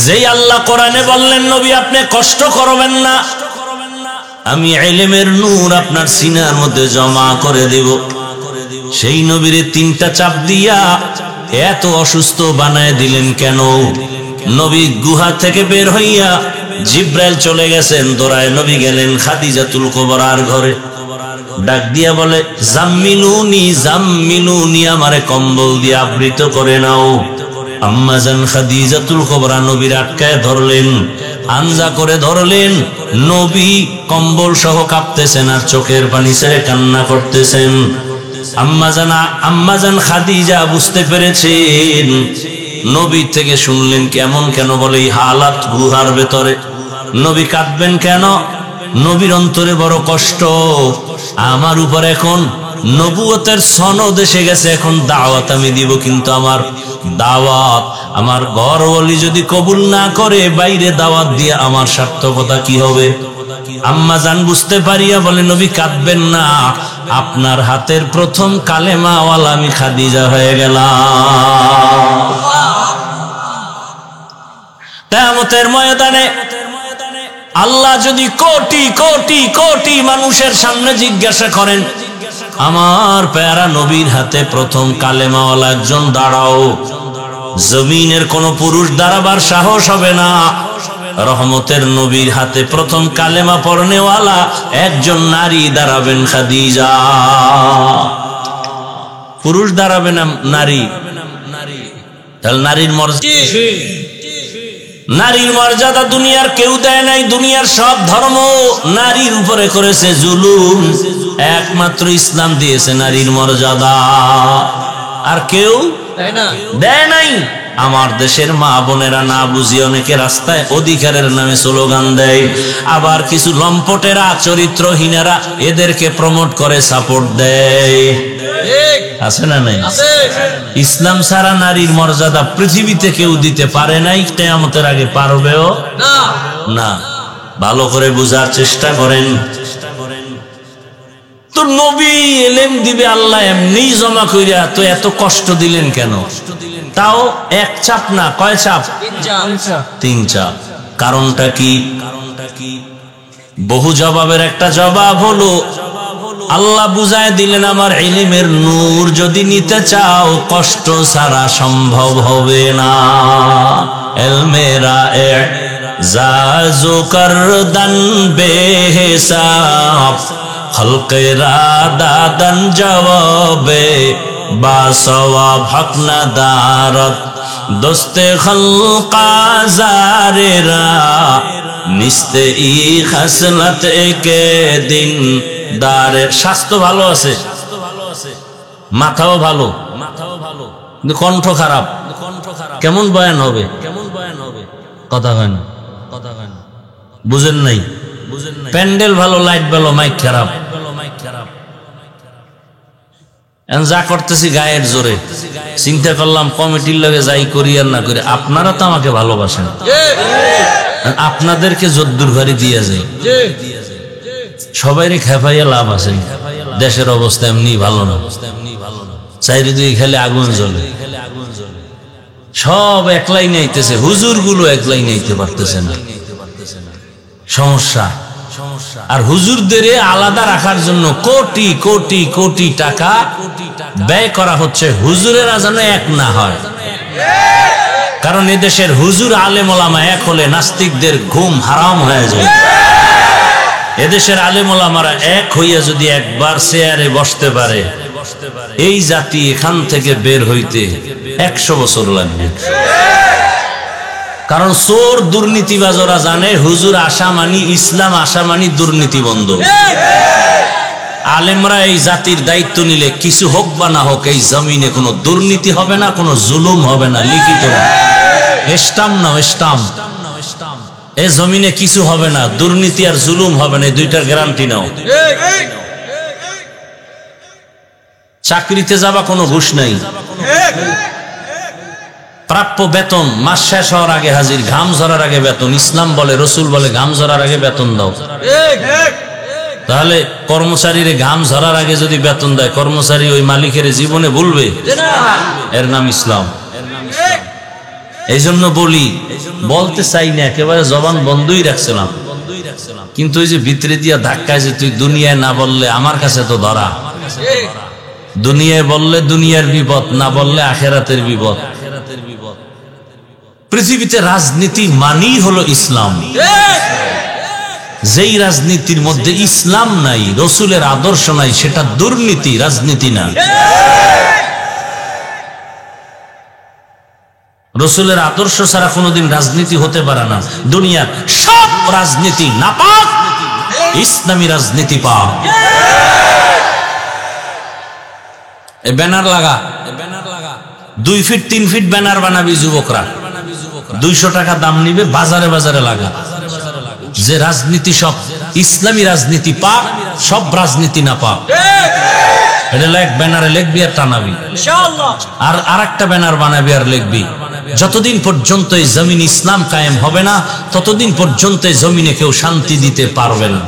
যেই আল্লাহ কোরআনে বললেন, নবী আপনি কষ্ট করবেন না, আমি ইলমের নূর আপনার সিনার মধ্যে জমা করে দেব, সেই নবীরে 3টা চাপ দিয়া এত অসুস্থ বানায় দিলেন কেন? নবী গুহা থেকে বের হইয়া জিব্রাইল চলে গেছেন, দৌড়ায় নবী গেলেন খাদিজাতুল কুবরার ঘরে। ডাক দিয়া বলে, জাম্মিলুনি জাম্মিলুনি, আমারে কম্বল দিয়ে আবৃত করে নাও। আম্মাজান খাদিজাতুল কুবরা নবীর আটকায় ধরলেন, আঞ্জা করে ধরলেন। নবী কম্বল সহ কাঁপতেছেন আর চোখের পানি ছেড়ে কান্না করতেছেন। আম্মাজান খাদিজা বুঝতে পেরেছেন, নবী থেকে শুনলেন কেমন কেন বলে এই হালাত গুহার ভেতরে, নবী কাঁদবেন কেন? নবীর অন্তরে বড় কষ্ট, আমার উপর এখন নবুয়তের সনদ এসে গেছে, এখন দাওয়াত আমি দিব, কিন্তু আমার দাওয়াত আমার ঘর ওলি যদি কবুল না করে, বাইরে দাওয়াত দিয়ে আমার সার্থকতা কি হবে? আম্মা জান বুঝতে পারিয়া বলে, নবী কাঁদবেন না, আপনার হাতের প্রথম কালেমাওয়ালা আমি খাদিজা হয়ে গেলাম। কিয়ামতের ময়দানে আল্লাহ যদি কোটি কোটি কোটি মানুষের সামনে জিজ্ঞাসা করেন, আমার প্যারা নবীর হাতে প্রথম কালেমাওয়ালা একজন দাঁড়াও, জমিনের কোন পুরুষ দাঁড়াবার সাহস হবে না। রহমতের নবীর হাতে প্রথম কালেমা পড়নেওয়ালা একজন নারী দাঁড়াবেন, খাদিজা। পুরুষ দাঁড়াবে না, নারী। তাহলে নারীর মর্যাদা, নারীর মর্যাদা দুনিয়ার কেউ দেয় নাই। দুনিয়ার সব ধর্ম নারীর উপরে করেছে জুলুম, একমাত্র ইসলাম দিয়েছে নারীর মর্যাদা, আর কেউ দেয় নাই। আমার দেশের মা বোনেরা না বুঝিয়ে অনেকে রাস্তায় অধিকারের নামে স্লোগান দেয়, আবার কিছু লম্পটেরা চরিত্রহীনেরা এদেরকে প্রমোট করে সাপোর্ট দেয়। আছে না নাই? ইসলাম ছাড়া নারীর মর্যাদা পৃথিবীতে কেউ দিতে পারে নাই, কিয়ামতের আগে পারবেও না। ভালো করে বুঝার চেষ্টা করেন। তো নবী এলেম দিবে আল্লাহ এমনি জমা কইরা, তো এত কষ্ট দিলেন কেন? তাও এক চাপ না, কয় চাপ? তিন চাপ। কারণটা কি? বহু জবাবের একটা জবাব হলো, আল্লাহ বুঝায় দিলেন, আমার ইলমের নূর যদি নিতে চাও কষ্ট ছাড়া সম্ভব হবে না। ইলমেরা এজাজু করদান বেহিসাব, খলকেরা দাদান জবাবে বাসওয়াব হক না দারত, দোস্তে খলকা জারেরা নিস্তে ই খাসলাত একে দিন দারের। স্বাস্থ্য ভালো আছে, মাথাও ভালো, কিন্তু কণ্ঠ খারাপ। কেমন বয়ান হবে? কথা হয় না, বুঝেন নাই? প্যান্ডেল ভালো, লাইট ভালো, মাইক খারাপ। যা করতেছি গায়ের জোরে। চিন্তা করলাম কমিটির লগে যাই করি আর না করি, আপনারা তো আমাকে ভালোবাসেন, আপনাদেরকে যদ্দুর ঘরে দিয়ে যাই। সবাইরে খেপাইয়া লাভ আছে? দেশের অবস্থা এমনি ভালো না, চারিদিকে খেলে আগুন জ্বলে। সব একলাই নাইতেছে, হুজুর গুলো একলাই নাইতে পারতেছে না, সমস্যা। আর হুজুরদের আলাদা রাখার জন্য কোটি কোটি কোটি টাকা ব্যয় করা হচ্ছে, হুজুরেরা যেন এক না হয়। কারণ এদেশের হুজুর আলেম ওলামা এক হলে নাস্তিকদের ঘুম হারাম হয়ে যায়। এদেশের আলেম ওলামারা এক হইয়া যদি একবার চেয়ারে বসতে পারে, এই জাতি এখান থেকে বের হইতে 100 বছর লাগবে। কারণ চোর দুর্নীতিবাজরা জানে হুজুর আসা মানি, ইসলাম আসা মানি দুর্নীতি বন্ধ। আলেমরা এই জাতির দায়িত্ব নিলে কিছু হোক বা না হোক, এই জমিনে কোনো দুর্নীতি হবে না, কোনো জুলুম হবে না। লিখিত স্টাম্প নাও, স্টাম্প। এই জমিনে কিছু হবে না, দুর্নীতি আর জুলুম হবে না, দুইটার গ্যারান্টি নাও। চাকরিতে যাবা, কোনো ঘুষ নাই, প্রাপ্য বেতন মাস শেষ হওয়ার আগে হাজির, ঘাম ঝরার আগে বেতন। ইসলাম বলে, রসুল বলে ঘাম ঝরার আগে বেতন দাও। তাহলে কর্মচারীর ঘাম ঝরার আগে যদি বেতন দেয়, কর্মচারী ওই মালিকের জীবনে ভুলবে? এর নাম ইসলাম। এই জন্য বলি, বলতে চাই না, একেবারে জবান বন্ধই রাখছিলাম, কিন্তু ওই যে ভিতরে দিয়া ধাক্কায় যে তুই দুনিয়ায় না বললে আমার কাছে তো ধরা। দুনিয়ায় বললে দুনিয়ার বিপদ, না বললে আখেরাতের বিপদ। পৃথিবীতে রাজনীতি মানেই হলো ইসলাম। যেই রাজনীতির মধ্যে ইসলাম নাই, রসুলের আদর্শ নাই, সেটা দুর্নীতি, রাজনীতি না। রসুলের আদর্শ ছাড়া কোনোদিন রাজনীতি হতে পারে না। দুনিয়ার সব রাজনীতি নাপাক, ইসলামী রাজনীতি পাক। এই ব্যানার লাগা, 2 ফিট 3 ফিট ব্যানার বানাবি যুবকরা, 200 টাকা দাম নিবে, বাজারে বাজারে লাগা। যে রাজনীতি সব ইসলামী রাজনীতি পাক, সব রাজনীতি না পাক। এটা লেখ, ব্যানারে লিখবি আর টানাবি ইনশাআল্লাহ, আর আরেকটা ব্যানার বানাবি আর লিখবি, যতদিন পর্যন্ত এই জমিন ইসলাম কায়েম হবে না ততদিন পর্যন্ত এই জমিনে কেউ শান্তি দিতে পারবে না।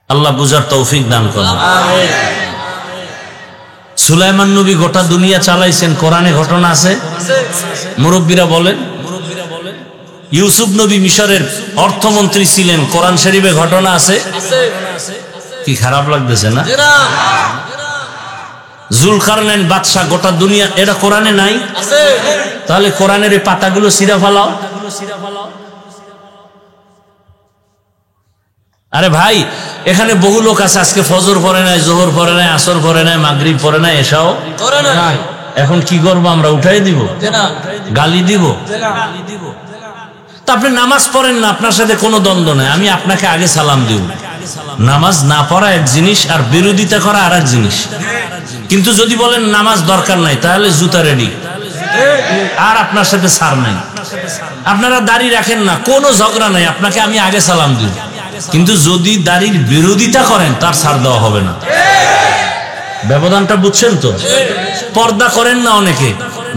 আল্লাহ বুঝার তৌফিক দান করুন। আমিন। সুলাইমান নবী গোটা দুনিয়া চালাইছেন, কোরআনে ঘটনা আছে, মুরব্বীরা বলেন। ইউসুফ নবী মিশরের অর্থমন্ত্রী ছিলেন, কোরআন শরীফে ঘটনা আছে। কি খারাপ লাগতেছে না? জুলকারনাইন বাদশা গোটা দুনিয়া, এটা কোরআনে নাই? তাহলে কোরআনের এই পাতাগুলো ছিঁড়া ফেলাও। আরে ভাই, এখানে বহু লোক আছে আজকে ফজর পড়ে নাই, জোহর পড়ে নাই, আসর পড়ে নাই, মাগরিব পড়ে নাই, এসাও নাই। এখন কি করবো আমরা? উঠাই দিব? গালি দিব? তা আপনি নামাজ পড়েন না, আপনার সাথে কোনো দ্বন্দ্ব নাই, আমি আপনাকে আগে সালাম দিব। নামাজ না পড়া এক জিনিস আর বিরোধিতা করা আর এক জিনিস। কিন্তু যদি বলেন নামাজ দরকার নাই, তাহলে জুতা রেডি, আর আপনার সাথে সার নাই। আপনারা দাড়ি রাখেন না, কোনো ঝগড়া নাই, আপনাকে আমি আগে সালাম দিব। কিন্তু যদি দাড়ির বিরোধিতা করেন, তার ছাড় দেওয়া হবে না। ব্যবধানটা বুঝছেন তো? পর্দা করেন না অনেকে,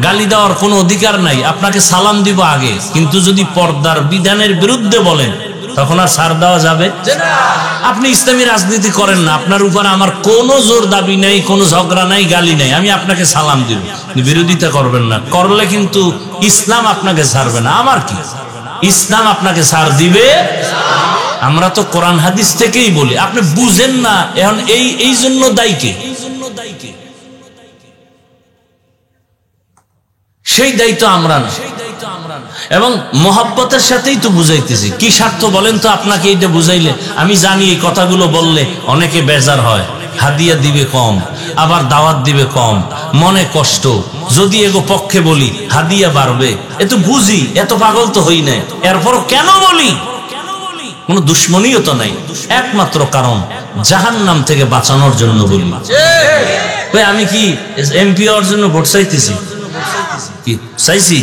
গালি দেওয়ার কোনো অধিকার নাই, আপনাকে সালাম দিব আগে। কিন্তু যদি পর্দার বিধানের বিরুদ্ধে বলেন, তখন আর ছাড় দেওয়া যাবে? আপনি ইসলামী রাজনীতি করেন না, আপনার উপর আমার কোনো জোর দাবি নাই, কোনো ঝগড়া নাই, গালি নাই, আমি আপনাকে সালাম দিব, বিরোধিতা করবেন না। করলে কিন্তু ইসলাম আপনাকে ছাড়বে না। আমার কি, ইসলাম আপনাকে ছাড় দিবে? আমরা তো কোরআন হাদিস থেকেই বলি, আপনি বুঝেন না। এখন এই জন্য দায়ী কে? সেই দায়িত্ব আমরা না। এবং মহব্বতের সাথেই তো বুঝাইতেছি। কি স্বার্থ বলেন তো? আপনাকে এইটা বুঝাইলে, আমি জানি এই কথাগুলো বললে অনেকে বেজার হয়, হাদিয়া দিবে কম, আবার দাওয়াত দিবে কম, মনে কষ্ট। যদি এগো পক্ষে বলি হাদিয়া বাড়বে, এ তো বুঝি, এত পাগল তো হই নাই, এরপর কেন বলি? কোন দুশ্মনীও তো নাই, একমাত্র কারণ জাহান্নাম থেকে বাঁচানোর জন্য বলি। আমি কি এমপি হওয়ার জন্য ভোট চাইতেছি? কি চাইছি?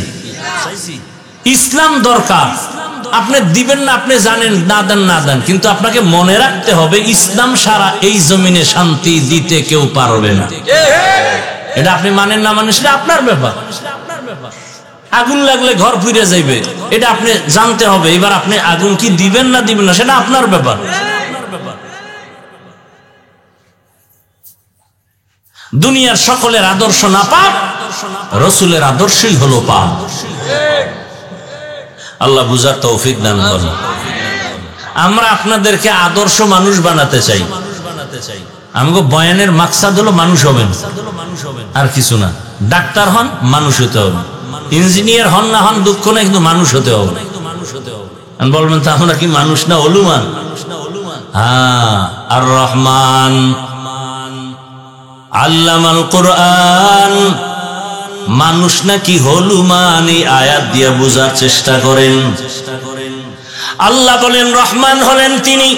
ইসলাম দরকার, আপনি দিবেন না, আপনি জানেন, না দেন না দেন, কিন্তু আপনাকে মনে রাখতে হবে ইসলাম সারা এই জমিনে শান্তি দিতে কেউ পারবে না। এটা আপনি মানেন না মানেন সেটা আপনার ব্যাপার। আগুন লাগলে ঘর ফিরে যাইবে, এটা আপনি জানতে হবে। এবার আপনি আগুন কি দিবেন না দিবেন না সেটা আপনার ব্যাপার। দুনিয়ার সকলের আদর্শ না পাক, রসুলের আদর্শই হলো পাক। আল্লাহ বুঝার তৌফিক দান করুন। আমরা আপনাদেরকে আদর্শ মানুষ বানাতে চাই। আমাকে বয়ানের মাকসাদ হলো মানুষ হবেন, আর কিছু না। ডাক্তার হন, মানুষ হতে হবে। ইঞ্জিনিয়ার হন না হন দুঃখ না, কিন্তু মানুষ হতে হবে। বলবেন তা আমরা কি মানুষ না হলুমান? হ্যাঁ, আর রহমান আল্লামাল কোরআন, মানুষ নাকি হলুমান? এই আয়াত দিয়ে বোঝার চেষ্টা করেন। আল্লাহ বলেন রহমান হলেন তিনি,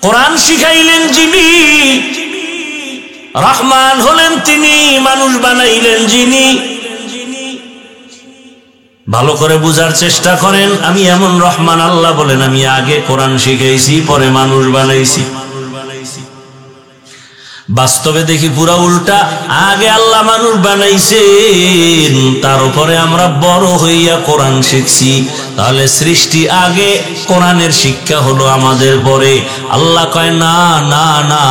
কোরআন শিখাইলেন যিনি। রহমান হলেন তিনি, মানুষ বানাইলেন যিনি। ভালো করে বুঝার চেষ্টা করেন। আমি এমন রহমান, আল্লাহ বলেন আমি আগে কোরআন শিখাইছি, পরে মানুষ বানাইছি। বাস্তবে দেখি পুরা উল্টা, আগে আল্লাহ মানুষ বানাইছেন, তার উপরে আমরা বড় হইয়া কোরআন শিখছি। তাহলে সৃষ্টি আগে, কোরআনের শিক্ষা হলো আমাদের পরে। আল্লাহ কয় না না না,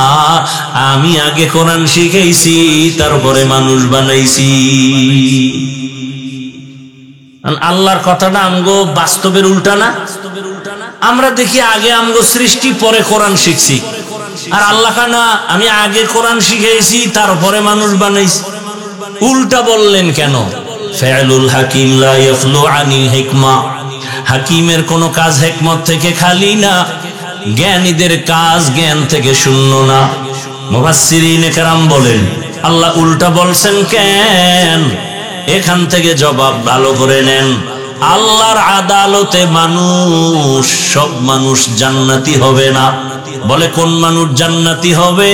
আমি আগে কোরআন শিখাইছি, তারপরে মানুষ বানাইছি। আল্লাহর কথাটা আমগো বাস্তবের উল্টা না? আমরা দেখি আগে আমগো সৃষ্টি, পরে কোরআন শিখছি। আর আল্লাহ না, আমি আগে কোরআন শিখাইছি, তারপরে মানুষ বানাইছি। উল্টা বললেন কেন? ফাইলুল হাকিম লা ইয়াফলু আনিল হিকমা, হাকিমের কোন কাজ হিকমত থেকে খালি না, জ্ঞানীদের কাজ জ্ঞান থেকে শূন্য না। মুফাসসিরিনে কেরাম বলেন আল্লাহ উল্টা বলছেন কেন? এখান থেকে জবাব ভালো করে নেন। আল্লাহর আদালতে মানুষ, সব মানুষ জান্নাতি হবে না। বলে কোন মানুষ জান্নাতি হবে?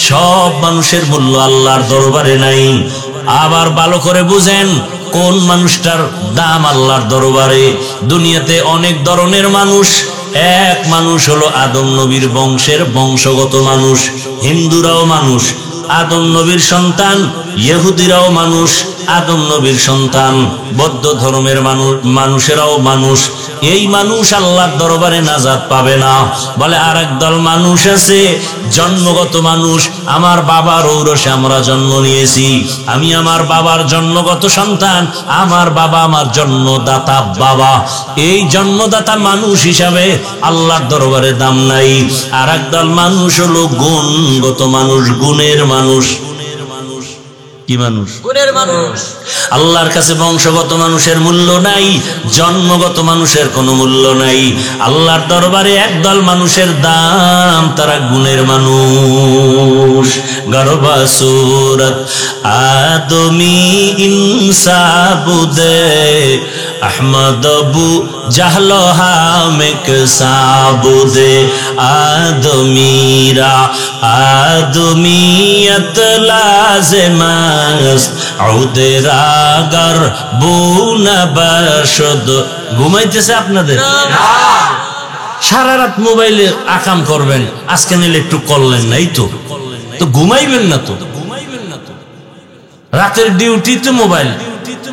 সব মানুষের মূল্য আল্লাহর দরবারে নাই। আবার ভালো করে বুঝেন, কোন মানুষটার দাম আল্লাহর দরবারে? দুনিয়াতে অনেক ধরনের মানুষ, এক মানুষ হলো আদম নবীর বংশের বংশগত মানুষ। হিন্দুরাও মানুষ, আদম নবীর সন্তান। ইহুদিরাও মানুষ, আদম নবীর সন্তান। বৌদ্ধ ধর্মের মানুষেরাও মানুষ। এই মানুষ আল্লাহর দরবারে নাজাত পাবে না। বলে আরেক দল মানুষ আছে জন্মগত মানুষ। আমার বাবার ঔরসে আমরা জন্ম নিয়েছি, আমি আমার বাবার জন্মগত সন্তান, আমার বাবা আমার জন্মদাতা বাবা। এই জন্মদাতা মানুষ হিসাবে আল্লাহর দরবারে দাম নাই। আরেক দল মানুষ হলো গুণগত মানুষ, গুণের মানুষ। কি মানুষ? গুণের মানুষ। আল্লাহর কাছে বংশগত মানুষের মূল্য নাই, জন্মগত মানুষের কোনো মূল্য নাই। আল্লাহর দরবারে একদল মানুষের দাম, তারা গুণের মানুষ। গরবা সুরত আদমি ইনসাবুদে আহমদ আবু জাহল হামেক সাবুদে আদমিরা আদমিয়ত লাজেমাস আউদেরাগার বুনা বাশদ। ঘুমাইতেছে আপনাদের? সারা রাত মোবাইলে আকাম করবেন, আজকে নিলে একটু করলেন নাই তো ঘুমাইবেন না তো। রাতের ডিউটি তো মোবাইল।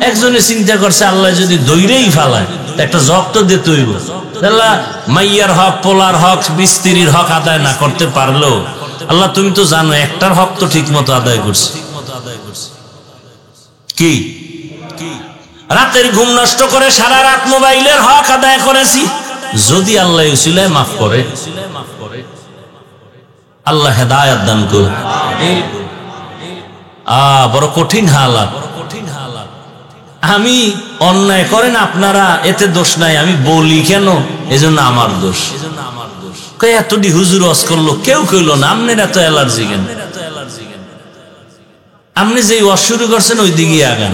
একজনে চিন্তা করছে আল্লাহ যদি দৈরেই ফালায় একটা জব তো দিতে হইব। মাইয়ার হক, পোলার হক, স্ত্রীর হক আদায় না করতে পারলো আল্লাহ তুমি তো জানো একটার হক তো ঠিক মতো আদায় করছে। কি রাতের ঘুম নষ্ট করে সারা রাত মোবাইলের হক আদায় করেছি। যদি আল্লাহ উসিলায় মাফ করে, আল্লাহ হেদায়েত দান করে। বড় কঠিন হালাত। আমি অন্যায় করেন আপনারা, এতে দোষ নাই, আমি বলি কেন এজন্য আমার দোষ। এতটি হুজুর ওয়াজ করলো, কেউ কইল না আপনার এত অ্যালার্জি কেন? আপনি যে ওয়াজ শুরু করছেন ওই দিকে আগান।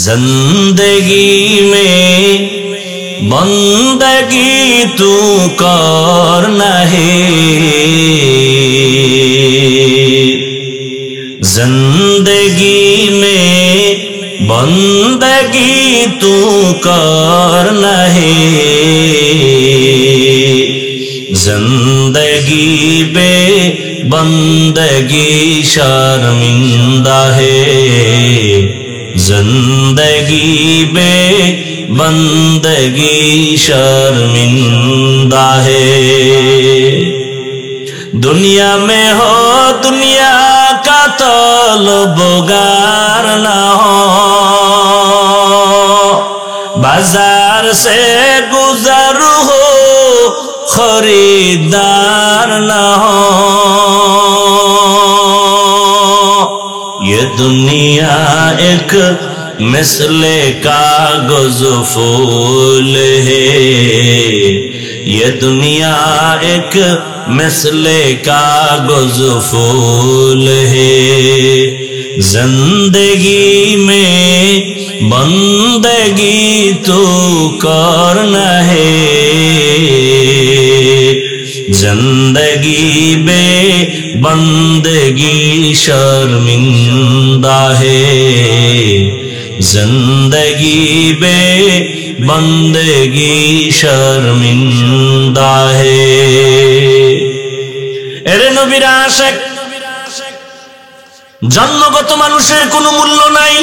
জিন্দেগি মে বন্দগি তু করনা হে, जिंदगी में बंदगी तू करना है, जिंदगी बे बंदगी शर्मिंदा है, जिंदगी बे बंदगी शर्मिंदा है। दुनिया में हो दुनिया का तलबगार ना हो, बाजार से गुजर हो खरीदार ना हो। ये दुनिया एक मिसले कागज फूल है, ये दुनिया एक मिसले कागज फूल है, जिंदगी में बंदगी तो करना है, जिंदगी बे बंदगी शर्मिंदा है, जिंदगी बे बंदगी शर्मिंदा है। এরে নবীর আশিক, জন্মগত মানুষের কোনো মূল্য নাই,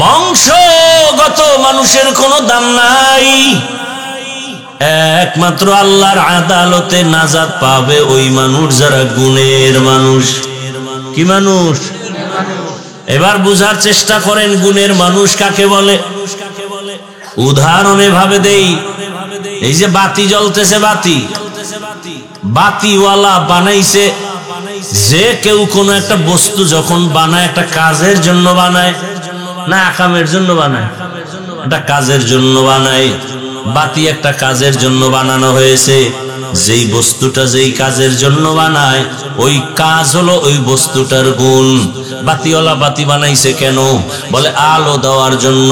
বংশগত মানুষের কোনো দাম নাই। একমাত্র আল্লাহর আদালতে নাজাত পাবে ওই মানুষ যারা গুণের মানুষ। কি মানুষ? এবার বুঝার চেষ্টা করেন গুণের মানুষ কাকে বলে। উদাহরণে ভাবে দেই, এই যে বাতি জ্বলতেছে, বাতিওয়ালা বানাইছে। যে কেউ কোনো একটা বস্তু যখন বানায় একটা কাজের জন্য বানায় না আকামের জন্য বানায়? একটা কাজের জন্য বানায়। বাতি একটা কাজের জন্য বানানো হয়েছে। যেই বস্তুটা যেই কাজের জন্য বানায় ওই কাজ হলো ওই বস্তুটার গুণ। বাতিওয়ালা বাতি বানাইছে কেন? বলে আলো দেওয়ার জন্য।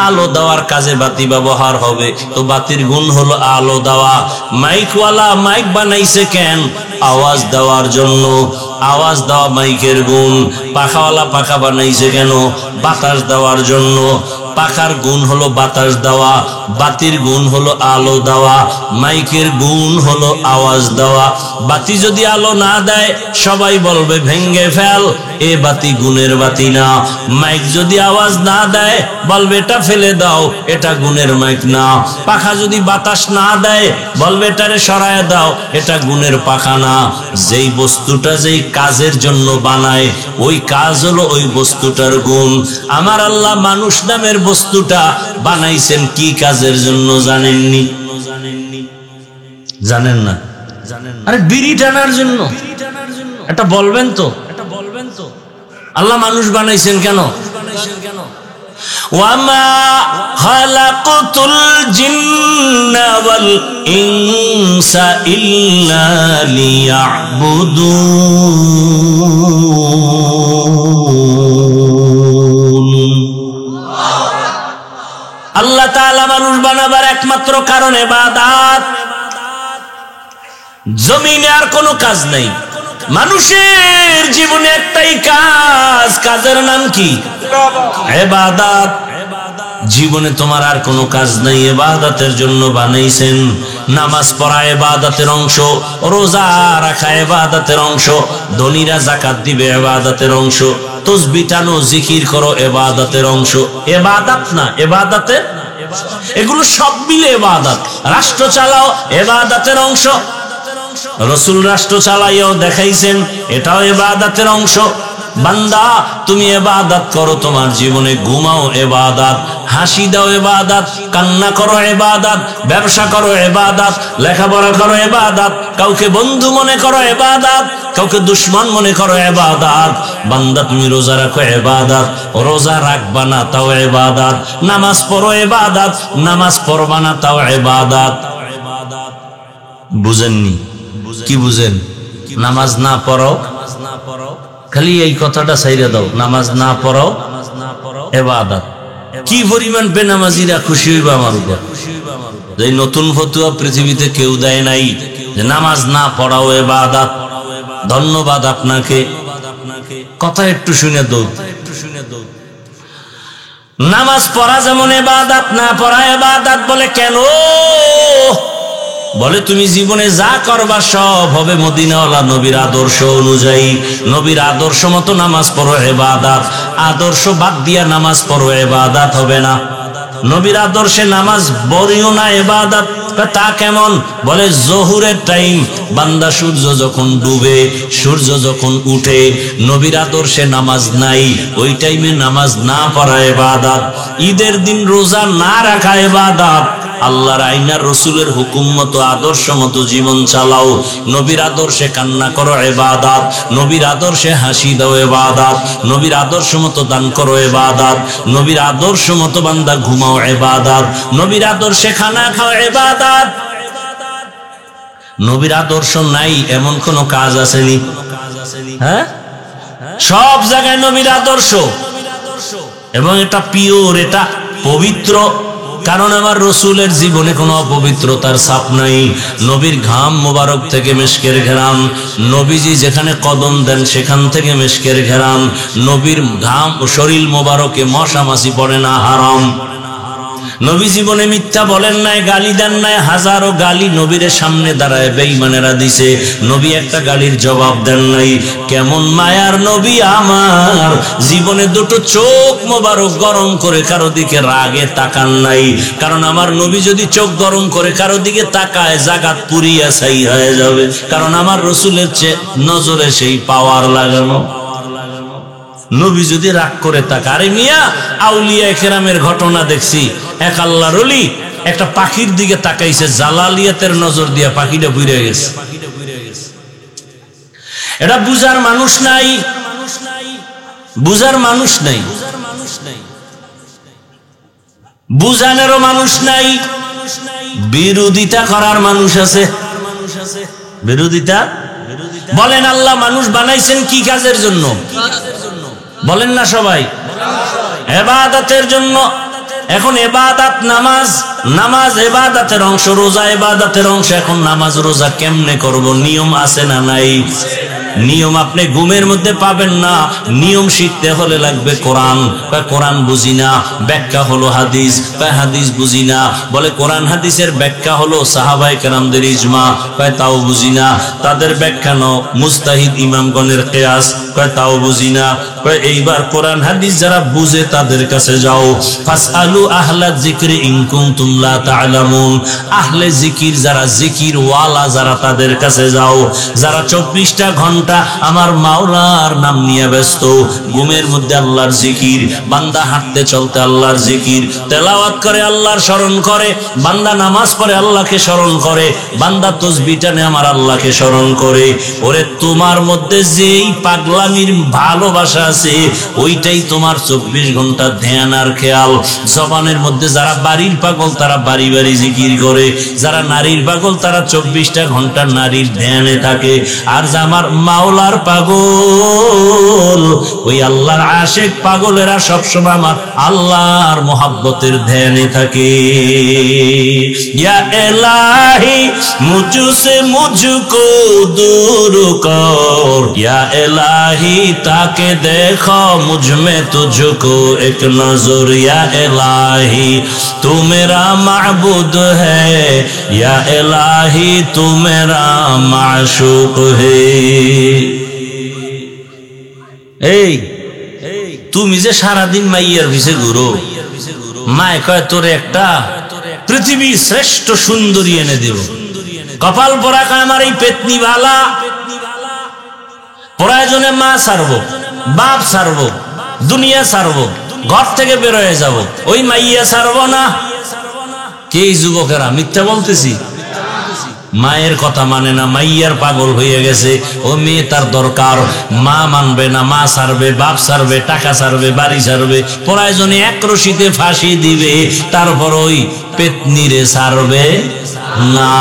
আলো দেওয়ার কাজে বাতি ব্যবহার হবে, তো বাতির গুণ হলো আলো দেওয়া। মাইকওয়ালা মাইক বানাইছে কেন? আওয়াজ দেওয়ার জন্য। আওয়াজ দেওয়া মাইকের গুণ। পাখাওয়ালা পাখা বানাইছে কেন? বাতাস দেওয়ার জন্য। পাখার গুণ হলো বাতাস দেওয়া, বাতির গুণ হলো আলো দেওয়া, মাইকের গুণ হলো আওয়াজ দেওয়া। বাতি যদি আলো না দেয় সবাই বলবে ভেঙ্গে ফেল, এ বাতি গুণের বাতি না। মাইক যদি আওয়াজ না দেয় বলবে এটা ফেলে দাও, এটা গুণের মাইক না। পাখা যদি বাতাস না দেয় বলবে এটারে সরায় দাও, এটা গুণের পাখা না। যেই বস্তুটা যেই কাজের জন্য বানায় ওই কাজ হলো ওই বস্তুটার গুণ। আমার আল্লাহ মানুষ নামের বস্তুটা বানাইছেন কি কাজের জন্য জানেননি? জানেন না? আরে বিড়ি টানার জন্য। এটা বলবেন তো, আল্লাহ মানুষ বানাইছেন কেন? ওয়ামা খালাকতুল জিন্না ওয়াল ইনসা ইল্লা লিয়াবুদুন। আল্লাহ তাআলা মানুষ বানাবার একমাত্র কারণ ইবাদত। জমিনে আর কোনো কাজ নাই, মানুষের জীবনে একটাই কাজ, কাজের নাম কি? ইবাদত। জীবনে তোমার আর কোনো কাজ নাই, ইবাদতের জন্য বানাইছেন। নামাজ পড়া ইবাদতের অংশ, রোজা রাখা ইবাদতের অংশ, ধনীরা যাকাত দিবে ইবাদতের অংশ, তাসবিহ টানো জিকির করো ইবাদতের অংশ। ইবাদত না ইবাদতের, এগুলো সব মিলে ইবাদত। রাষ্ট্র চালাও ইবাদতের অংশ, রাসূল রাষ্ট্র চালাইও দেখাইছেন, এটাও ইবাদতের অংশ। বান্দা তুমি ইবাদত করো, তোমার জীবনে ঘুমাও ইবাদত, হাসি দাও ইবাদত, কান্না করো ইবাদত, ব্যবসা করো ইবাদত, লেখাপড়া করো ইবাদত, কাউকে বন্ধু মনে করো ইবাদত, কাউকে দুশমন মনে করো ইবাদত। বান্দা তুমি রোজা রাখো ইবাদত, রোজা রাখবা না তাও ইবাদত। নামাজ পড়ো ইবাদত, নামাজ পড়বা না তাও ইবাদত। বুঝেননি? কি বুঝেন? নামাজ না পড়ো, খালি এই কথাটা ছাইরা দাও, নামাজ না পড়ো ইবাদত। কি পরিমাণ বেনামাজিরা খুশি হইবা আমার উপর। এই নতুন ফতুয়া পৃথিবীতে কেউ দেয় নাই যে নামাজ না পড়াও ইবাদত। ধন্যবাদ আপনাকে, কথা একটু শুনে দাও। নামাজ পড়া যেমন ইবাদত, না পড়া ইবাদত। বলে কেন? বলে তুমি জীবনে যা করবা সব হবে মদিনাওয়ালা নবীর আদর্শ অনুযায়ী। নবীর আদর্শ মতো নামাজ পড়ো ইবাদত, আদর্শ বাদ দিয়া নামাজ পড়ো ইবাদত হবে না। নবীর আদর্শে নামাজ পড়িও না ইবাদত। তা কেমন? বলে জোহরের টাইম, বান্দা সূর্য যখন ডুবে, সূর্য যখন উঠে, নবীর আদর্শে নামাজ নাই, ওই টাইমে নামাজ না পড়া ইবাদত। ঈদের দিন রোজা না রাখা ইবাদত। আল্লাহর আইনার রসুলের হুকুম মতো আদর্শ মতো জীবন চালাও। নবীর আদর্শে কান্না করো ইবাদত, নবীর আদর্শে হাসি দাও ইবাদত, নবীর আদর্শ মতো দান করো ইবাদত, নবীর আদর্শ মতো বান্দা ঘুমাও ইবাদত, নবীর আদর্শে খানা খাও ইবাদত। নবীর আদর্শ নাই এমন কোন কাজ আসেনি? হ্যাঁ, সব জায়গায় নবীর আদর্শ, এবং এটা পিওর, এটা পবিত্র। কারণ আমার রসুলের জীবনে কোনো অপবিত্রতার ছাপ নাই। নবীর ঘাম মোবারক থেকে মেশকের ঘেরান, নবীজি যেখানে কদম দেন সেখান থেকে মেশকের ঘেরান। নবীর ঘাম শরীর মোবারকে মশা মাছি পড়ে না, হারাম। নবী জীবনে মিথ্যা বলেন নাই, গালি দেন নাই। হাজারো গালি নবীর সামনে দাঁড়ায় বেঈমানেরা দিছে, নবী একটা গালির জবাব দেন নাই। কেমন মায়ার নবী আমার, জীবনে দুটো চোখ মোবারক গরম করে কারো দিকে রাগে তাকান নাই। কারণ আমার নবী যদি চোখ গরম করে কারো দিকে তাকায় জাগাত পুরিয়া ছাই হয়ে যাবে। কারণ আমার রসুলের নজরে সেই পাওয়ার লাগানো। নবী যদি রাগ করে তাকায়, আরে মিয়া আউলিয়া কেরামের ঘটনা দেখছি, এক আল্লাহর ওলি একটা পাখির দিকে তাকাইছে, জালালিয়াতের নজর দিয়া পাখিটা বুইড়ে গেছে। এটা বুঝার মানুষ নাই, বুঝার মানুষ নাই, বুঝানেরও মানুষ নাই, বিরোধিতা করার মানুষ আছে। বিরোধিতা বলেন আল্লাহ মানুষ বানাইছেন কি কাজের জন্য? বলেন না সবাই, ইবাদতের জন্য। এখন ইবাদত নামাজ, নামাজ ইবাদতের অংশ, রোজা ইবাদতের অংশ। এখন নামাজ রোজা কেমনে করব? নিয়ম আছে না নাই? নিয়ম আপনি ঘুমের মধ্যে পাবেন না, নিয়ম শিখতে হলে লাগবে কোরআন। কোরআন বুঝি না, ব্যাখ্যা হলো হাদিস। হাদিস বুঝি না, বলে কোরআন হাদিসের ব্যাখ্যা হলো সাহাবায়ে কেরামদের ইজমা। তাও বুঝি না, তাদের ব্যাখ্যা নাও মুস্তাহিদ ইমামগণের কিয়াস। তাও বুঝি না। এইবার কোরআন হাদিস যারা বুঝে তাদের কাছে যাও। ফাসআলু আহলা যিকরি ইন কুনতুম লা তা'লামুন। আহলে জিকির যারা, জিকির ওয়ালা যারা, তাদের কাছে যাও। যারা 24টা ঘন্টা আমার মাওলার নাম নিয়ে ব্যস্ত, ঘুমের মধ্যে আল্লাহর জিকির, বান্দা হাঁটতে চলতে আল্লাহর জিকির, তেলাওয়াত করে আল্লাহর স্মরণ করে, বান্দা নামাজ পড়ে আল্লাহকে স্মরণ করে, বান্দা তাসবিহ টানে আমার আল্লাহকে স্মরণ করে। ওরে তোমার মধ্যে যেই পাগলামির ভালোবাসা আছে ওইটাই তোমার 24 ঘন্টা ধ্যান আর খেয়াল। জবানের মধ্যে যারা বাড়ির পাগল তারা বাড়ি বাড়ি জিকির করে, যারা নারীর পাগল তারা 24টা ঘন্টা নারীর ধ্যানে থাকে। আর যে আমার মাওলার পাগল, ওই আল্লাহর আশিক পাগলেরা সবসময় আমার আল্লাহর মোহাব্বতের ধ্যানে থাকে। ইয়া ইলাহি মুঝসে মুঝকো दूर कर, या इलाही ताके देखो मुझ में तुझको एक नजर, या इलाही तू मेरा माबूद है, या इलाही तू मेरा माशूक है। এই তুমি যে সারাদিন মাইয়ার পিছে ঘুরো, মায় কয় তোরে একটা পৃথিবীর শ্রেষ্ঠ সুন্দরী এনে দেব। কপাল পরা কয় আমার এই পেতনি বালা, প্রয়োজনে মা ছাড়বো, বাপ ছাড়বো, দুনিয়া ছাড়বো, ঘর থেকে বের হয়ে যাব, ওই মাইয়া ছাড়বো না। কে যুবকেরা মিথ্যা বলতেছি? মায়ের কথা মানে না, মাইয়ার পাগল হয়ে গেছে। ও মেয়ে তার দরকার, মা মানবে না, মা ছাড়বে, বাপ ছাড়বে, টাকা ছাড়বে, বাড়ি ছাড়বে, প্রয়োজনে এক রশিতে ফাঁসি দিবে, তারপর ওই পেতনিরে ছাড়বে না।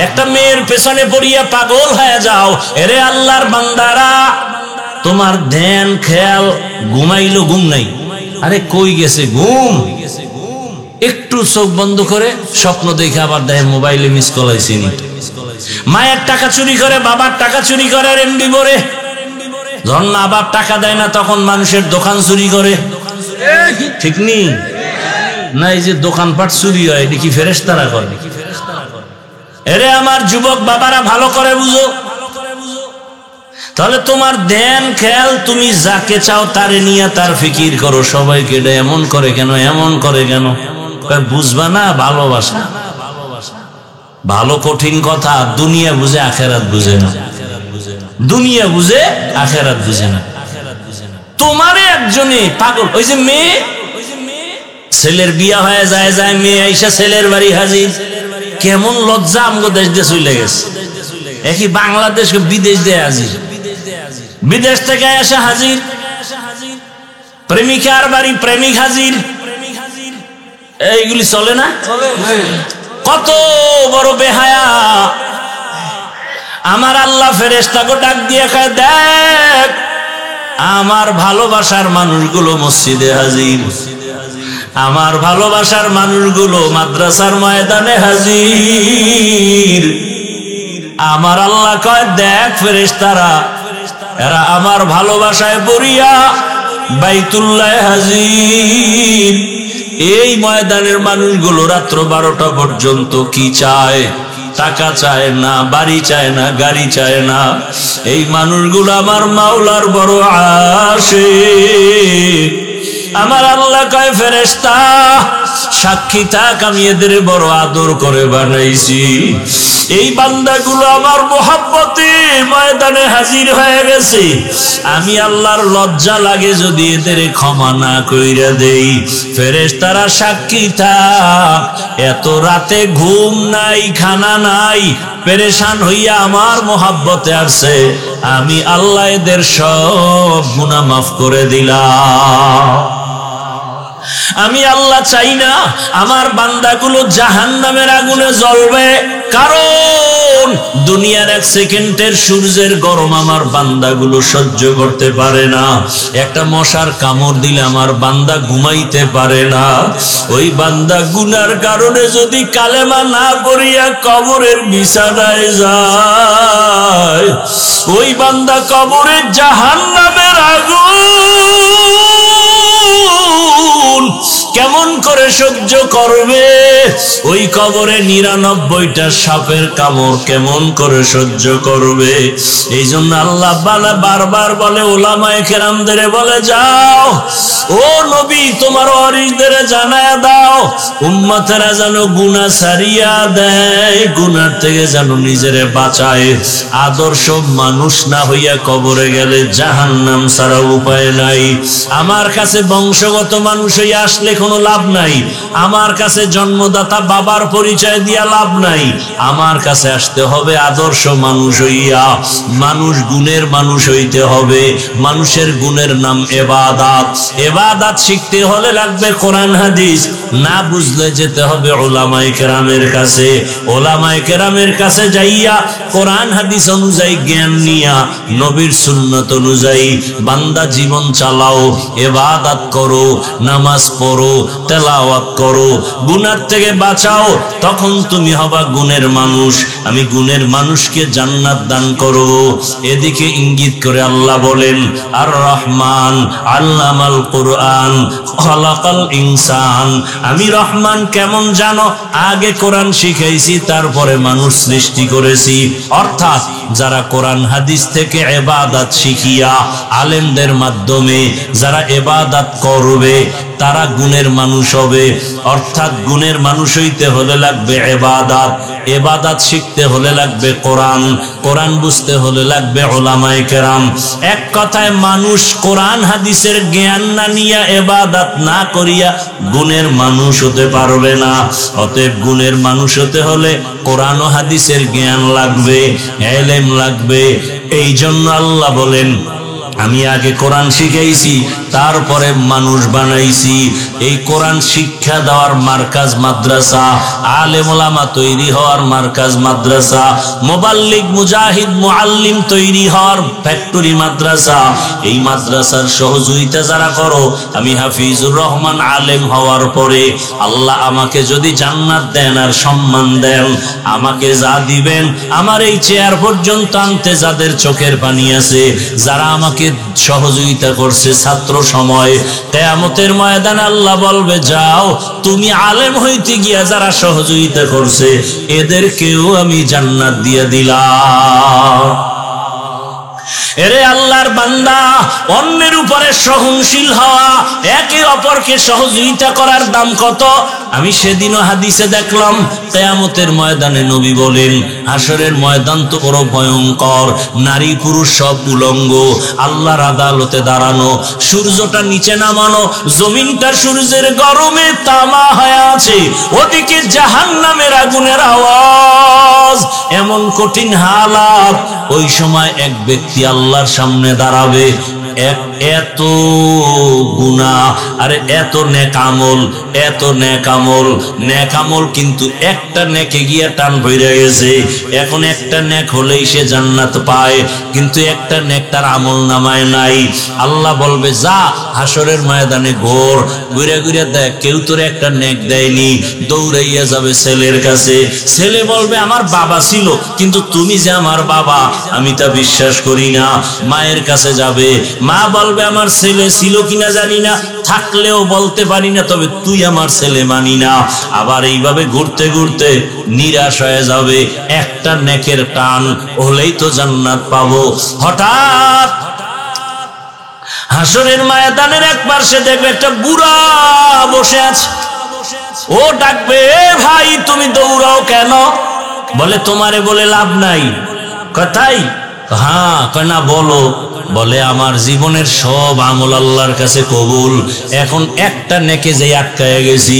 একটা মেয়ের পেছনে পড়িয়া পাগল হয়ে যাও। এরে আল্লাহর বান্দারা, তোমার ধ্যান খেয়াল, ঘুমাইলো ঘুম নাই, আরে কই গেছে ঘুম? একটু চোখ বন্ধ করে স্বপ্ন দেখে আবার দেখে মোবাইলে মিস কল আইছে। মায়ের টাকা চুরি করে, বাবার টাকা চুরি করে এমডি ভরে। যখন মা বাপ টাকা দেয় না তখন মানুষের দোকান চুরি করে, ঠিক নেই না? এই যে দোকানপাট চুরি হয়, এটা কি ফেরেশতারা করে? এরে আমার যুবক বাবারা ভালো করে বুঝো। তাহলে তোমার ধ্যান খেয়াল, তুমি যাকে চাও তারে নিয়ে তার ফিকির করো। সবাইকে এটা এমন করে কেন, এমন করে কেন? বুঝবা না ভালোবাসা। ভালো কঠিন কথা। দুনিয়া বুঝে আখেরাত বুঝে না, দুনিয়া বুঝে আখেরাত বুঝে না। তোমারে একজনে পাগল, ওই যে মেয়ে, ছেলের বিয়া হয়ে যায়, যায় মেয়ে আইসা ছেলের বাড়ি হাজির। কেমন লজ্জা আমগো দেশ দিয়ে চলে গেছে। একই বাংলাদেশ বিদেশ দিয়ে হাজির, বিদেশ থেকে এসে হাজির, প্রেমিকার বাড়ি প্রেমিক হাজির। এইগুলি চলে না? কত বড় বেহায়া। আমার আল্লাহ ফেরেশতাকে ডাক দিয়ে কয়, দেখ আমার ভালোবাসার মানুষগুলো মসজিদে হাজির, আমার ভালোবাসার মানুষগুলো মাদ্রাসার ময়দানে হাজির। আমার আল্লাহ কয়, দেখ ফেরেশতারা, এরা আমার ভালোবাসায় পড়িয়া বাইতুল্লাহ হাজির। এই ময়দানের মানুষগুলো রাত্র 12টা পর্যন্ত কি চায়? টাকা চায় না, বাড়ি চায় না, গাড়ি চায় না। এই মানুষগুলো আমার মাওলার বড় আশিক। আমার আল্লাহ কয়, ফেরেশতা সাক্ষী থাক, আমি এদের বড় আদর করে বানাইছি। এই বান্দাগুলো আমার মোহাব্বতে ময়দানে হাজির হয়ে গেছে। আমি আল্লাহর লজ্জা লাগে যদি এদের ক্ষমা না কইরা দেই। ফেরেশতারা সাক্ষী থাক, এত রাতে ঘুম নাই, খানা নাই, পেরেশান হইয়া আমার মোহাব্বতে আসছে। আমি আল্লাহ এদের সব গুনাহ মাফ করে দিলাম। আমি আল্লাহ চাই না আমার বান্দাগুলো জাহান্নামের আগুনে জ্বলবে, কারণ দুনিয়ার 1 সেকেন্ডের সূর্যের গরম আমার বান্দাগুলো সহ্য করতে পারে না। একটা মশার কামড় দিলে আমার বান্দা ঘুমাইতে পারে না। ওই বান্দা গুনার কারণে যদি কালেমা না পড়িয়া কবরের বিছানায় যায়, ওই বান্দা কবরে জাহান্নামের আগুন কেমন করে সহ্য করবে? ওই কবরে 99টা সাপের কামড় কেমন করে সহ্য করবে? এই জন্য আল্লাহ বারবার বলে, উলামায়ে কেরামদের বলে, যাও ও নবী তোমার ওয়ারিসদের জানায়া দাও, উম্মতেরা যেন গুনাহ ছাড়িয়া দেয়, গুনার থেকে যেন নিজেরে বাঁচায়। আদর্শ মানুষ না হইয়া কবরে গেলে জাহান্নাম ছাড়া উপায় নাই। আমার কাছে বংশগত মানুষ হইয়া আসলে কোনো লাভ নাই, আমার কাছে জন্মদাতা বাবার পরিচয় দিয়া লাভ নাই, আমার কাছে আসতে হবে আদর্শ মানুষ হইয়া। মানুষ গুণের মানুষ হইতে হবে। মানুষের গুণের নাম ইবাদত। ইবাদত শিখতে হলে লাগবে কোরআন হাদিস, না বুঝলে যেতে হবে উলামায়ে কেরামের কাছে। উলামায়ে কেরামের কাছে যাইয়া কোরআন হাদিস অনুযায়ী জ্ঞান নিয়া নবীর সুন্নাত অনুযায়ী বান্দা জীবন চালাও, ইবাদত করো, নামাজ পড়ো, তেলাওয়াত করো, গুনাহ থেকে বাঁচাও, তখন তুমি হবা গুণের মানুষ। আমি গুণের মানুষকে জান্নাত দান করব। এদিকে ইঙ্গিত করে আল্লাহ বলেন, আর রহমান আল্লামাল কুরআন খালাকাল ইনসান। আমি রহমান কেমন জানো? আগে কোরআন শিখাইছি, তারপরে মানুষ সৃষ্টি করেছি। অর্থাৎ যারা কোরআন হাদিস থেকে ইবাদত শিখিয়া আলেমদের মাধ্যমে যারা ইবাদত করবে তারা গুণের মানুষ হবে। অর্থাৎ গুণের মানুষ হইতে হলে লাগবে ইবাদত, ইবাদত শিখতে হলে লাগবে কোরআন, কোরআন বুঝতে হলে লাগবে উলামায়ে কেরাম। এক কথায় মানুষ কোরআন হাদিসের জ্ঞান না নিয়া ইবাদত না করিয়া গুণের মানুষ হতে পারবে না। অতএব গুণের মানুষ হতে হলে কোরআন ও হাদিসের জ্ঞান লাগবে, ইলম লাগবে। এই জন্য আল্লাহ বলেন, আমি আগে কোরআন শিখাইছি, তারপরে মানুষ বানাইছি। এই কোরআন শিক্ষা দেওয়ার মার্কাজ মাদ্রাসা, আলেম ওলামা তৈরি হওয়ার মার্কাজ মাদ্রাসা, মুবাল্লিগ মুজাহিদ মুআল্লিম তৈরি হওয়ার ফ্যাক্টরি মাদ্রাসা। এই মাদ্রাসার সহযোগিতা যারা করো, আমি হাফিজুর রহমান আলেম হওয়ার পরে আল্লাহ আমাকে যদি জান্নাত দেন আর সম্মান দেন, আমাকে যা দিবেন, আমার এই চেয়ার পর্যন্ত আনতে যাদের চোখের পানি আছে, যারা আমাকে সহযোগিতা করছে ছাত্র সময়, কিয়ামতের ময়দানে আল্লাহ বলবে, যাও তুমি আলেম হইতে গিয়া যারা সহযোগিতা করছে এদেরকেও আমি জান্নাত দিয়ে দিলাম। এরে আল্লাহর বান্দা, অন্যের উপরে সহনশীল হওয়া, একে অপরকে সহযোগিতা করার দাম কত? আমি সেদিনও হাদিসে দেখলাম, কিয়ামতের ময়দানে নবী বলেন, হাসরের ময়দান তো বড় ভয়ঙ্কর, নারী পুরুষ সব উলঙ্গ, আল্লাহর আদালতে দাঁড়ানো, সূর্যটা নিচে নামানো, জমিনটা সূর্যের গরমে তামা হয়ে আছে, ওদিকে জাহান্নামের আগুনের আওয়াজ, এমন কঠিন হালাত। ওই সময় এক ব্যক্তি আল্লাহর সামনে দাঁড়াবে, এত গুনাহ আর এত নেক আমল, এত নেক আমল, নেক আমল কিন্তু একটা নেকে গিয়া টান ভইরা গেছে। এখন একটা নেক হলেই সে জান্নাত পায়, কিন্তু একটা নেক তার আমল নামায় নাই। আল্লাহ বলবে, যা হাসরের ময়দানে ঘোর, ঘুরে ঘুরে দেখ, কেউ তোর একটা নেক দেয়নি। দৌড়াইয়া যাবে ছেলের কাছে, ছেলে বলবে, আমার বাবা ছিল, কিন্তু তুমি যে আমার বাবা আমি তা বিশ্বাস করি না। মায়ের কাছে যাবে, মা বলবে, আমার ছেলে ছিল কিনা জানি না, থাকলেও বলতে পারি না, তবে তুই আমার ছেলে মানি না। আবার এইভাবে ঘুরতে ঘুরতে নিরাশ হয়ে যাবে, একটা নেকের টান হলেই তো জান্নাত পাবো। হঠাৎ হাসরের ময়দানের এক পাশে দেখবে একটা বুড়া বসে আছে। ও ডাকবে, ভাই তুমি দৌড়াও কেন? বলে, তোমারে বলে লাভ নাই। কথাই, হ্যাঁ, না বলো। বলে, আমার জীবনের সব আমল আল্লাহর কাছে কবুল, এখন একটা নেকে যে আটকায় গেছি,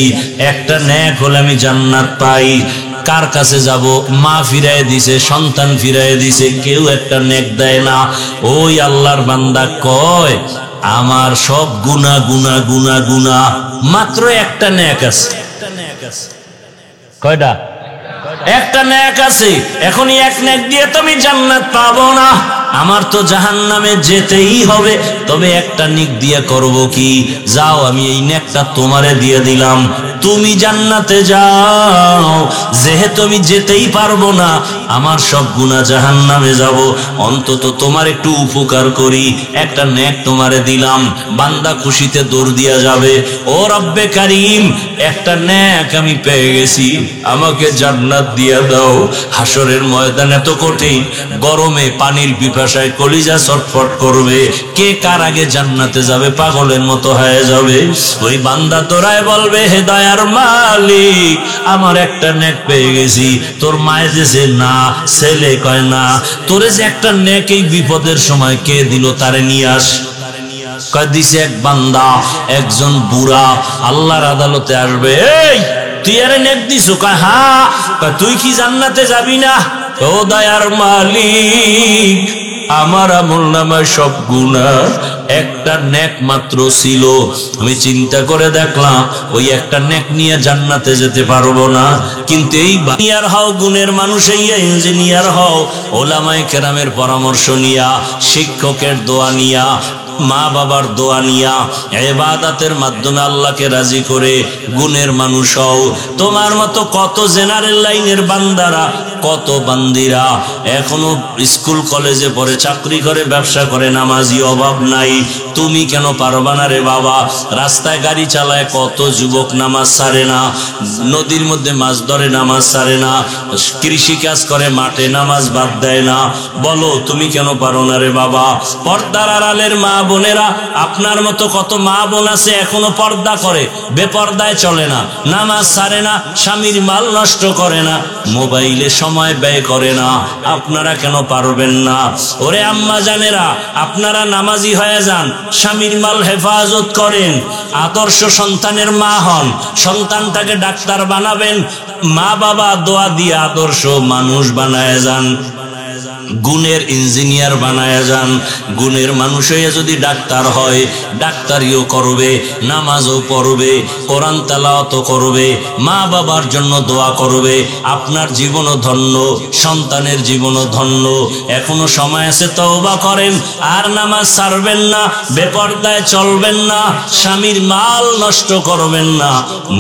একটা নেক হলে আমি জান্নাত পাই। কার কাছে যাব? মা ফিরাই দিছে, সন্তান ফিরাই দিছে, কেউ একটা নেক দেয় না। ওই আল্লাহর বান্দা কয়, আমার সব গুনাহ গুনাহ গুনাহ গুনাহ, মাত্র একটা নেক আছে। কয়টা? একটা নেক আছে। এখনই এক নেক দিয়ে তুমি জান্নাত পাবো না, আমার তো জাহান্নামে যেতেই হবে। তবে একটা নেক দিয়ে করব কি? যাও, আমি এই নেকটা তোমারে দিয়ে দিলাম, তুমি জান্নাতে যাও। যেহেতু আমি যেতেই পারবো না, আমার সব গুনাহ জাহান্নামে যাব, অন্তত তোমার একটু উপকার করি, একটা নেক তোমারে দিলাম, বান্দা খুশিতে দৌড় দিয়া যাবে। ও রব্বে কারীম, একটা নেক আমি পেয়ে গেছি, আমাকে জান্নাত দিয়া দাও। হাসরের ময়দান এত কঠিন, গরমে পানির পিপাসায় কলিজা ছটফট করবে, কে কার আগে জান্নাতে যাবে পাগলের মতো হয়ে যাবে। ওই বান্দা তোরায় বলবে, হে দয়ার মালিক, আমার একটা নেক পেয়ে গেছি। তোর মায়ে যে না, ছেলে কয় না, তোরে যে একটা নেক এই বিপদের সময় কে দিল, তারে নিয়ে আস। কয় দিছে এক বান্দা, একজন বুড়া আল্লাহর আদালতে আসবে। এই তুই আরে নেক দিছো? কয় হ্যাঁ। কয় তুই কি জান্নাতে যাবি না? ও দয়ার মালিক, আমার আমলনামায় সব গুনাহ, একটা নেক মাত্র ছিল। আমি চিন্তা করে দেখলাম ওই একটা নেক নিয়ে জান্নাতে যেতে পারবো না। কিন্তু এই ইঞ্জিনিয়ার হও, গুণের মানুষ, এই ইঞ্জিনিয়ার হও, ওলামায়ে কেরামের পরামর্শ নিয়া, শিক্ষকের দোয়া নিয়া, মা বাবার দোয়া নিয়া, ইবাদতের মাধ্যমে আল্লাহকে রাজি করে গুণের মানুষ হও। তোমার মতো কত জেনারেল লাইনের বান্দারা, কত বান্দিরা এখনো স্কুল কলেজে পড়ে, চাকরি করে, ব্যবসা করে, নামাজি অভাব নাই। তুমি কেন পারবা না রে বাবা? রাস্তায় গাড়ি চালায় কত যুবক নামাজ ছাড়ে না, নদীর মধ্যে মাছ ধরে নামাজ ছাড়ে না, কৃষি কাজ করে, মাঠে নামাজ বাদ দেয় না। বলো তুমি কেন পারো না রে বাবা? পর্দার আড়ালের মা বোনেরা, আপনার মতো কত মা বোন আছে এখনো পর্দা করে, বেপর্দায় চলে না, নামাজ ছাড়ে না, স্বামীর মাল নষ্ট করে না, মোবাইলে সময় ব্যয় করে না। আপনারা কেন পারবেন না? ওরে আম্মা জানেরা, আপনারা নামাজি হয়ে যান, স্বামীর মাল হেফাজত করেন, আদর্শ সন্তানের মা হন, সন্তানটাকে ডাক্তার বানাবেন, মা বাবা দোয়া দিয়ে আদর্শ মানুষ বানায় যান, গুণের ইঞ্জিনিয়ার বানায় যান। গুণের মানুষ হয়ে যদি ডাক্তার হয়, ডাক্তারিও করবে, নামাজও পড়বে, কোরআন তেলাওয়াতও করবে, মা বাবার জন্য দোয়া করবে, আপনার জীবনও ধন্য, সন্তানের জীবনও ধন্য। এখনো সময় আছে, তওবা করেন, আর নামাজ ছাড়বেন না, বেপরদায় চলবেন না, স্বামীর মাল নষ্ট করবেন না,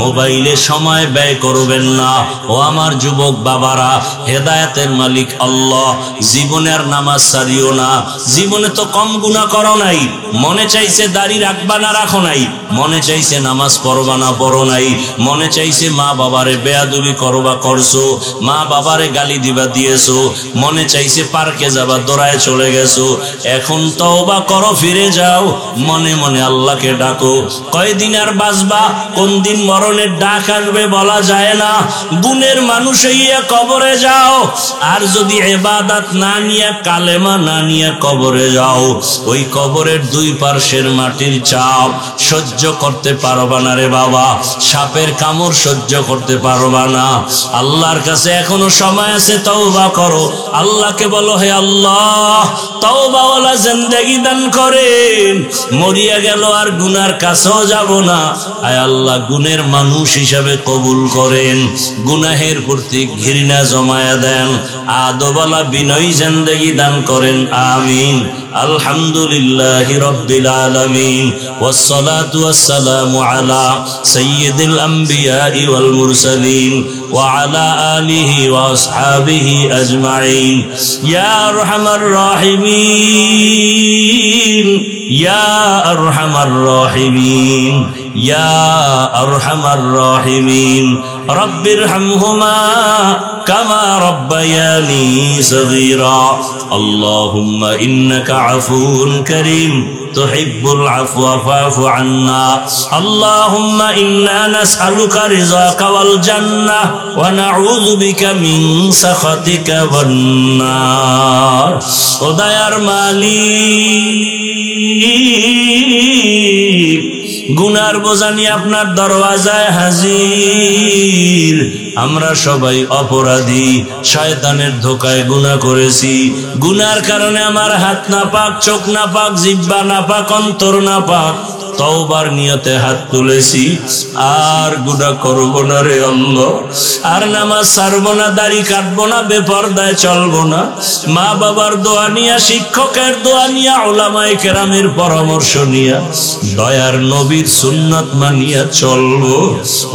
মোবাইলে সময় ব্যয় করবেন না। ও আমার যুবক বাবারা, হেদায়েতের মালিক আল্লাহ, জীবনে আর নামাজ ছাড়িও না। জীবনে তো কম গুনাহ করো নাই, মনে চাইছে দাড়ি রাখবা না রাখো নাই, মনে চাইছে নামাজ পড়বা না পড়ো নাই, মনে চাইছে মা বাবারে বেয়াদবি করবা করছো, মা বাবারে গালি দিবা দিয়েছো, মনে চাইছে পার্কে যাবা দৌড়ায় চলে গেছো। এখন তওবা করো, ফিরে যাও, মনে মনে আল্লাহকে ডাকো। কয়দিন আর বাঁচবা, কোন দিন মরণের ডাক আসবে বলা যায় না। গুণের মানুষ হইয়া কবরে যাও, আর যদি ইবাদত না নিয়ে, কালেমা না নিয়ে কবরে যাও, ওই কবরের দুই পার্শ্বের মাটির চাপ সহ্য করতে পারবা না রে বাবা, সাপের কামড় সহ্য করতে পারবা না। আল্লাহর কাছে এখনো সময় আছে, তওবা করো। আল্লাহকে বলো, হে আল্লাহ, তওবাওয়ালা জিন্দেগি দান করেন, মরিয়া গেল আর গুনার কাছেও যাব না। আয় আল্লাহ, গুণের মানুষ হিসাবে কবুল করেন, গুনাহের প্রতি ঘৃণা জমায়া দেন, আদবালা বিনয়ী জিন্দেগি দান করেন। আমিন। আলহামদুলিল্লাহি রাব্বিল আলামিন, ওয়াসসালাতু ওয়াসসালামু আলা সাইয়্যিদিল আমবিয়াই ওয়াল মুরসালিন ওয়া আলা আলিহি ওয়া আসহাবিহি আজমাইন। ইয়া আরহামার রাহিমিন, ইয়া আরহামার রাহিমিন, ইয়া আরহামার রাহিমিন। রব্বিরহামহুমা কামা রব্বায়ানি সগীরা। আল্লাহুম্মা ইন্নাকা আফুউন কারীম তুহিব্বুল আফওয়া ফা'ফু আন্না। আল্লাহুম্মা ইন্না নাসআলুকা রিযাকা ওয়াল জান্নাহ ওয়া নাউযু বিকা মিন সাখাতিকা ওয়ান নার। ও দয়ার মালিক, গুনার বোঝা নিয়ে আপনার দরওয়াজায় হাজির। আমরা সবাই অপরাধী, শয়তানের ধোকায় গুনাহ করেছি। গুনার কারণে আমার হাত নাপাক, চোখ নাপাক, জিহ্বা নাপাক, অন্তর নাপাক। তওবার নিয়তে হাত তুলেছি, আর গুনাহ করব না রে আল্লাহ, আর নামাজ ছাড়ব না, দাড়ি কাটবো না, বেপরদায় চলবো না, মা বাবার দোয়া নিয়া, শিক্ষকের দোয়া নিয়া, উলামায়ে কেরামের পরামর্শ নিয়া, দয়ার নবীর সুন্নাত মানিয়া চলবো।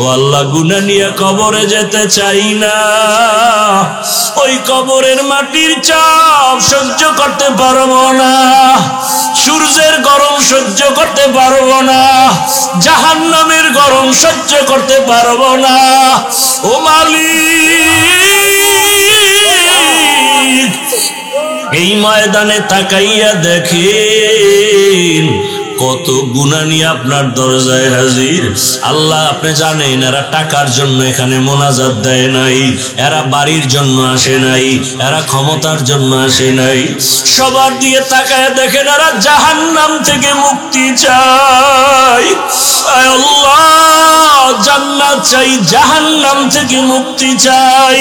ও আল্লাহ, গুনাহ নিয়ে কবরে যেতে চাই না, ওই কবরের মাটির চাপ সহ্য করতে পারবো না, সূর্যের গরম সহ্য করতে পারবো না, জাহান্নামের গরম সহ্য করতে পারবো না। ও মালিক, এই ময়দানে তাকাইয়া দেখেন কত গুনাহ নিয়ে আপনার দরজায় হাজির। আল্লাহ, আপনি জানেন এরা টাকার জন্য এখানে মোনাজাত দেয় নাই, এরা বাড়ির জন্য আসে নাই, এরা ক্ষমতার জন্য আসে নাই। সবার দিয়ে তাকায় দেখেন এরা জাহান্নাম থেকে মুক্তি চাই। আয় আল্লাহ, জান্নাত চাই, জাহান্নাম থেকে মুক্তি চাই।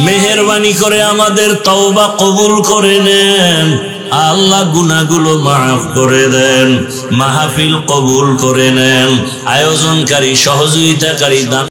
মেহেরবানি করে আমাদের তওবা কবুল করে নেন আল্লাহ, গুনাহগুলো মাফ করে দেন, মাহফিল কবুল করে নেন, আয়োজনকারী, সহযোগিতাকারী দান